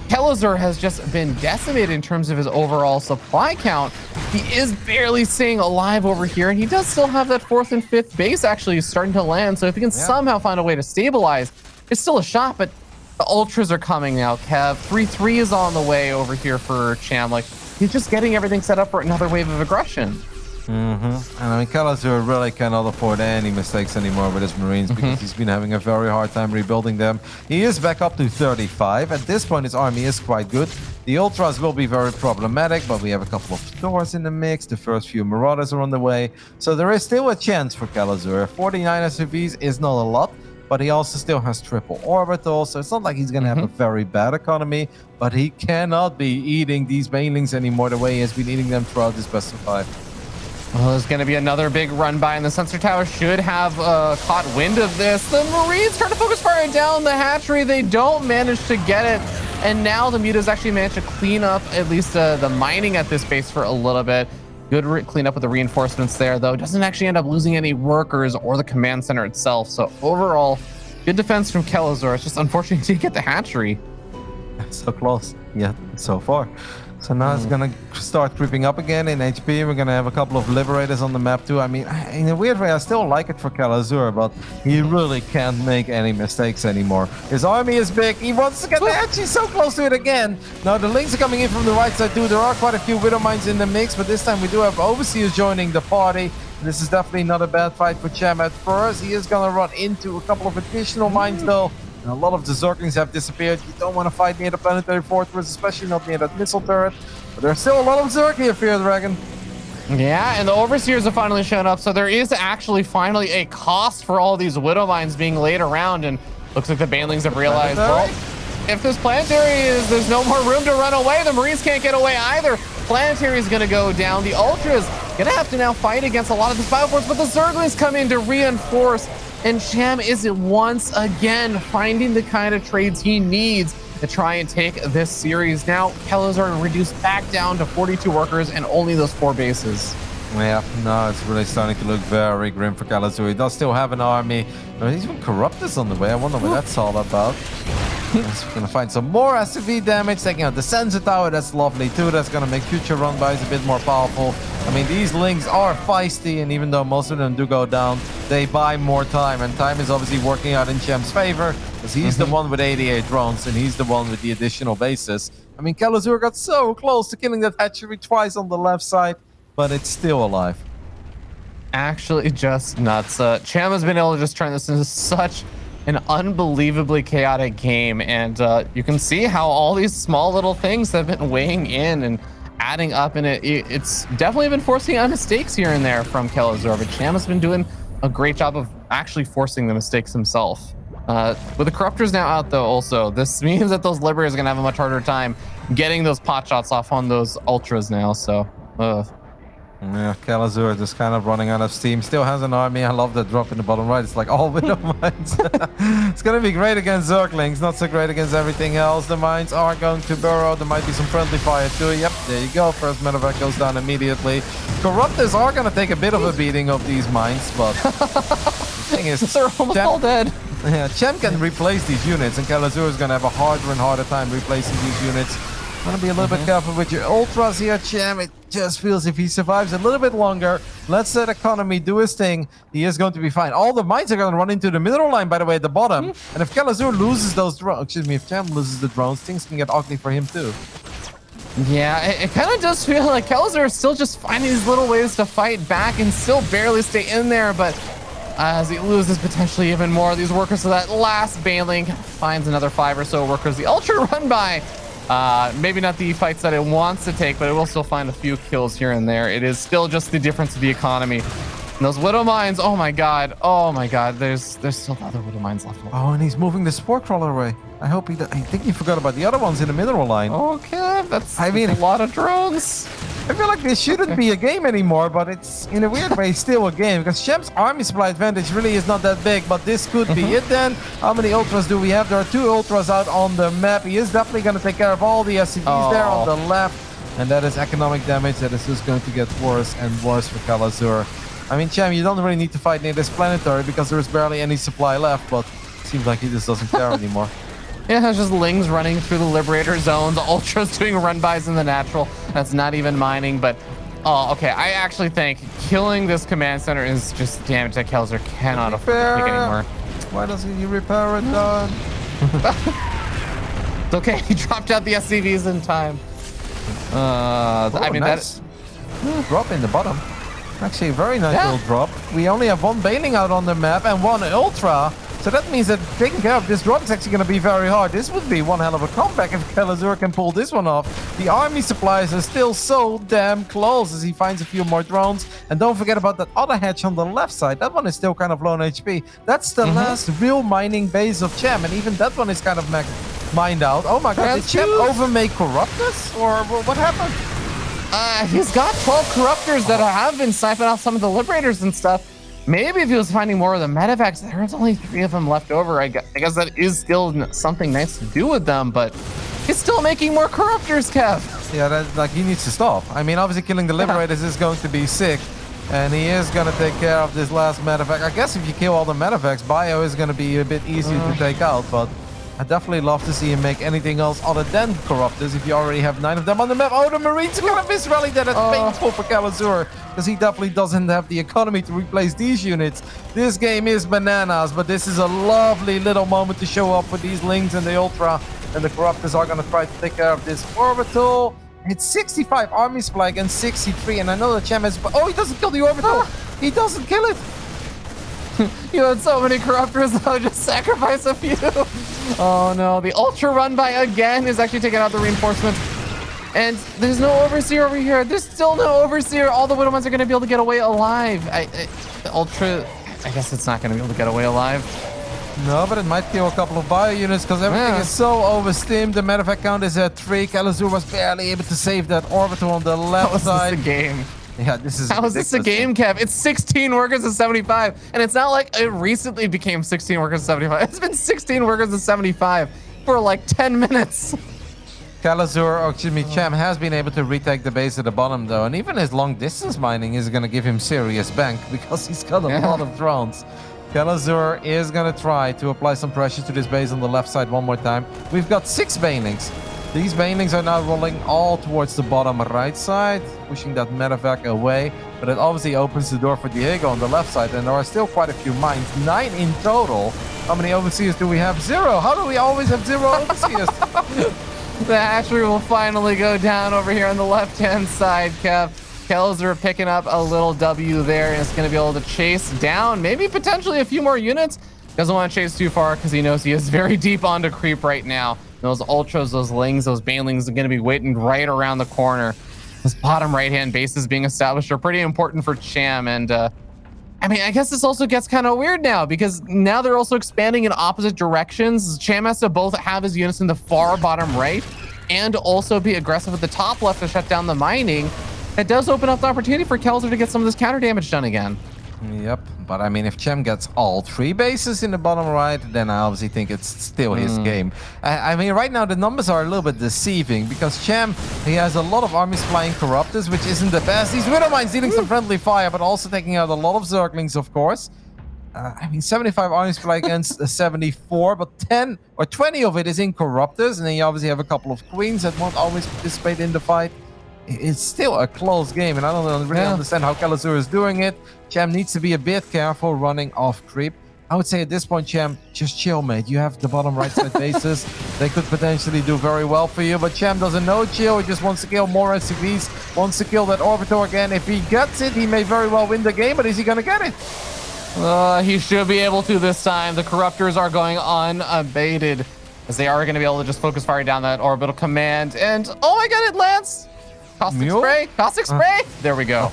Kelazhur has just been decimated in terms of his overall supply count. He is barely staying alive over here, and he does still have that 4th and 5th base actually starting to land, so if he can somehow find a way to stabilize, it's still a shot, but the ultras are coming now. Kev, 3-3 is on the way over here for Cham. Like, he's just getting everything set up for another wave of aggression. And I mean, Kelazhur really cannot afford any mistakes anymore with his Marines because he's been having a very hard time rebuilding them. He is back up to 35. At this point, his army is quite good. The Ultras will be very problematic, but we have a couple of Thors in the mix. The first few Marauders are on the way. So there is still a chance for Kelazhur. 49 SUVs is not a lot, but he also still has triple orbital, so it's not like he's going to have a very bad economy, but he cannot be eating these banelings anymore the way he has been eating them throughout this best of 5. Well, there's going to be another big run by, and the sensor tower should have caught wind of this. The Marines trying to focus fire down the hatchery. They don't manage to get it, and now the mutas actually managed to clean up at least the mining at this base for a little bit. Good cleanup with the reinforcements there, though. Doesn't actually end up losing any workers or the command center itself. So overall, good defense from Kelazhur. It's just unfortunate to get the hatchery. So close, yeah, so far. So now it's gonna start creeping up again in HP. We're gonna have a couple of liberators on the map too. I mean, in a weird way, I still like it for Kelazhur, but he really can't make any mistakes anymore. His army is big. He wants to get the hatch. He's so close to it again. Now the links are coming in from the right side too. There are quite a few widow mines in the mix, but this time we do have overseers joining the party. This is definitely not a bad fight for Cham at first. He is gonna run into a couple of additional mines though. A lot of the Zerglings have disappeared. You don't want to fight near the planetary fortress, especially not near that missile turret. But there's still a lot of Zerg here, Fear Dragon. Yeah, and the Overseers have finally shown up, so there is actually finally a cost for all these Widow Mines being laid around, and looks like the Banelings have realized, well, if this planetary there's no more room to run away, the Marines can't get away either. Planetary is going to go down. The Ultras going to have to now fight against a lot of this Bioforce, but the Zerglings come in to reinforce. And Cham is once again finding the kind of trades he needs to try and take this series. Now, Kelazhur reduced back down to 42 workers and only those 4 bases. Yeah, no, it's really starting to look very grim for Kelazhur. He does still have an army. He's even Corruptus on the way. I wonder what that's all about. We're gonna find some more SCV damage, taking out the sensor tower. That's lovely too. That's gonna make future run-bys a bit more powerful. I mean, these links are feisty, and even though most of them do go down, they buy more time, and time is obviously working out in Cham's favor, because he's the one with 88 drones, and he's the one with the additional bases. I mean, Kelazhur got so close to killing that hatchery twice on the left side, but it's still alive. Actually, just nuts. Cham has been able to just turn this into such an unbelievably chaotic game, and you can see how all these small little things have been weighing in and adding up, and it's definitely been forcing out mistakes here and there from Kelazhur, but Cham has been doing a great job of actually forcing the mistakes himself. With the Corruptors now out though, also, this means that those Liberators are gonna have a much harder time getting those pot shots off on those Ultras now, so Yeah, Kelazhur just kind of running out of steam. Still has an army. I love that drop in the bottom right. It's like all widow mines. It's going to be great against Zerglings. Not so great against everything else. The mines are going to burrow. There might be some friendly fire too. Yep, there you go. First medevac goes down immediately. Corruptors are going to take a bit of a beating of these mines, but the thing is, they're almost all dead. Yeah, Cham can replace these units, and Kelazhur is going to have a harder and harder time replacing these units. Want to be a little bit careful with your ultras here, Cham. It just feels if he survives a little bit longer, let that economy do his thing, he is going to be fine. All the mines are going to run into the mineral line, by the way, at the bottom. And if Kelazhur loses those drones, excuse me, if Cham loses the drones, things can get ugly for him too. Yeah, it kind of does feel like Kelazhur is still just finding these little ways to fight back and still barely stay in there, but as he loses potentially even more of these workers, so that last Baneling finds another 5 or so workers. The Ultra run by. Maybe not the fights that it wants to take, but it will still find a few kills here and there. It is still just the difference of the economy. And those Widow Mines, oh my god, there's still other Widow Mines left. Oh, and he's moving the Spore Crawler away. I think he forgot about the other ones in the mineral line. Okay, that's a lot of drones. I feel like this shouldn't be a game anymore, but it's in a weird way still a game, because Cham's army supply advantage really is not that big, but this could be it then. How many ultras do we have? There are 2 ultras out on the map. He is definitely going to take care of all the SCVs there on the left, and that is economic damage that is just going to get worse and worse for Kelazhur. I mean, Cham, you don't really need to fight near this planetary because there is barely any supply left, but it seems like he just doesn't care anymore. Yeah, it's just Lings running through the Liberator zone, the Ultras doing run-bys in the natural. That's not even mining, but... Oh, okay, I actually think killing this command center is just damage that Kelazhur cannot afford to take anymore. Why doesn't he repair it, Don? It's okay, he dropped out the SCVs in time. I mean, nice. Drop in the bottom. Actually, a very nice little drop. We only have 1 Baneling out on the map and 1 Ultra. So that means that taking care of this drop is actually going to be very hard. This would be one hell of a comeback if Kelazhur can pull this one off. The army supplies are still so damn close as he finds a few more drones. And don't forget about that other hatch on the left side. That one is still kind of low on HP. That's the last real mining base of Cham. And even that one is kind of mined out. Oh my god, did Cham overmake Corruptors? Or what happened? He's got 12 Corruptors that have been siphoning off some of the Liberators and stuff. Maybe if he was finding more of the medevacs, there's only 3 of them left over. I guess that is still something nice to do with them, but he's still making more Corruptors, Kev. Yeah, he needs to stop. I mean, obviously killing the Liberators is going to be sick, and he is going to take care of this last medevac. I guess if you kill all the medevacs, Bio is going to be a bit easier to take out, but I definitely love to see him make anything else other than Corruptors if you already have 9 of them on the map. Oh, the Marines are going to misrally that. That's painful for Kelazhur, because he definitely doesn't have the economy to replace these units. This game is bananas, but this is a lovely little moment to show up with these Lings and the Ultra, and the Corruptors are going to try to take care of this orbital. It's 65 army supply against 63, and I know that Cham has... Oh, he doesn't kill the orbital! He doesn't kill it! You had so many Corruptors, though. Just sacrifice a few. Oh no, the Ultra run by again is actually taking out the reinforcements. And there's no Overseer over here. There's still no Overseer. All the Widow Mines are going to be able to get away alive. The Ultra, I guess it's not going to be able to get away alive. No, but it might kill a couple of bio units because everything is so oversteamed. The medevac count is at 3. Kelazhur was barely able to save that orbital on the left side. That was the game. Yeah, this is. How is this a game, Kev? It's 16 workers to 75, and it's not like it recently became 16 workers to 75. It's been 16 workers to 75 for like 10 minutes. Cham has been able to retake the base at the bottom though, and even his long distance mining is going to give him serious bank because he's got a lot of drones. Kelazhur is going to try to apply some pressure to this base on the left side one more time. We've got 6 Banelings. These Banelings are now rolling all towards the bottom right side, pushing that medevac away. But it obviously opens the door for Diego on the left side, and there are still quite a few mines. 9 in total. How many overseers do we have? 0. How do we always have 0 overseers? The hatchery will finally go down over here on the left-hand side, Kev. Kelazhur picking up a little W there, and it's going to be able to chase down maybe potentially a few more units. Doesn't want to chase too far because he knows he is very deep onto creep right now. Those Ultras, those Lings, those Banelings are going to be waiting right around the corner. This bottom right-hand bases being established are pretty important for Cham. And I mean, I guess this also gets kind of weird now because now they're also expanding in opposite directions. Cham has to both have his units in the far bottom right and also be aggressive at the top left to shut down the mining. It does open up the opportunity for Kelazhur to get some of this counter damage done again. Yep, but I mean, if Cham gets all 3 bases in the bottom right, then I obviously think it's still his game. I mean, right now the numbers are a little bit deceiving because Cham, he has a lot of armies flying Corruptors, which isn't the best. These Widow Mines dealing some friendly fire, but also taking out a lot of Zerglings, of course. I mean, 75 armies fly against 74, but 10 or 20 of it is in Corruptors, and then you obviously have a couple of Queens that won't always participate in the fight. It's still a close game, and I don't really understand how Kelazhur is doing it. Cham needs to be a bit careful running off creep. I would say at this point, Cham, just chill, mate. You have the bottom right side bases. They could potentially do very well for you, but Cham doesn't know chill. He just wants to kill more SCVs, wants to kill that Orbitor again. If he gets it, he may very well win the game, but is he going to get it? He should be able to this time. The Corruptors are going unabated, as they are going to be able to just focus fire down that orbital command. And, oh my god, it lands! Caustic spray! Caustic spray! There we go.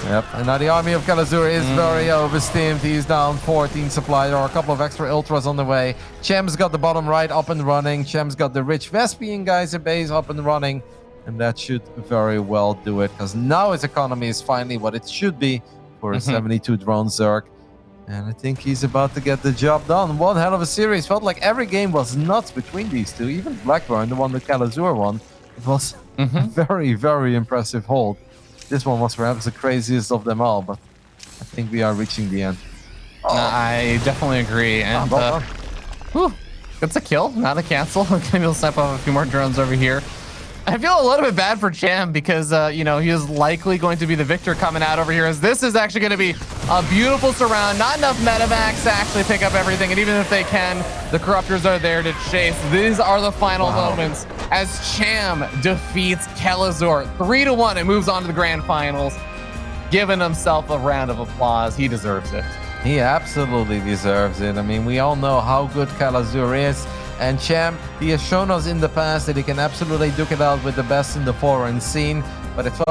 Yep, and now the army of Kelazhur is very oversteamed. He's down 14 supply. There are a couple of extra ultras on the way. Cham's got the bottom right up and running. Cham's got the rich Vespian guys at base up and running. And that should very well do it, because now his economy is finally what it should be for a 72 drone Zerg. And I think he's about to get the job done. One hell of a series. Felt like every game was nuts between these two. Even Blackburn, the one that Kelazhur won, it was a very, very impressive hold. This one was perhaps the craziest of them all, but I think we are reaching the end. I definitely agree. And it's a kill, not a cancel. Maybe we'll step off a few more drones over here. I feel a little bit bad for Cham because, you know, he is likely going to be the victor coming out over here, as this is actually going to be a beautiful surround. Not enough metavacs to actually pick up everything, and even if they can, the Corruptors are there to chase. These are the final moments as Cham defeats Kelazhur 3-1 and moves on to the grand finals, giving himself a round of applause. He deserves it. He absolutely deserves it. I mean, we all know how good Kelazhur is. And Cham, he has shown us in the past that he can absolutely duke it out with the best in the foreign scene, but it felt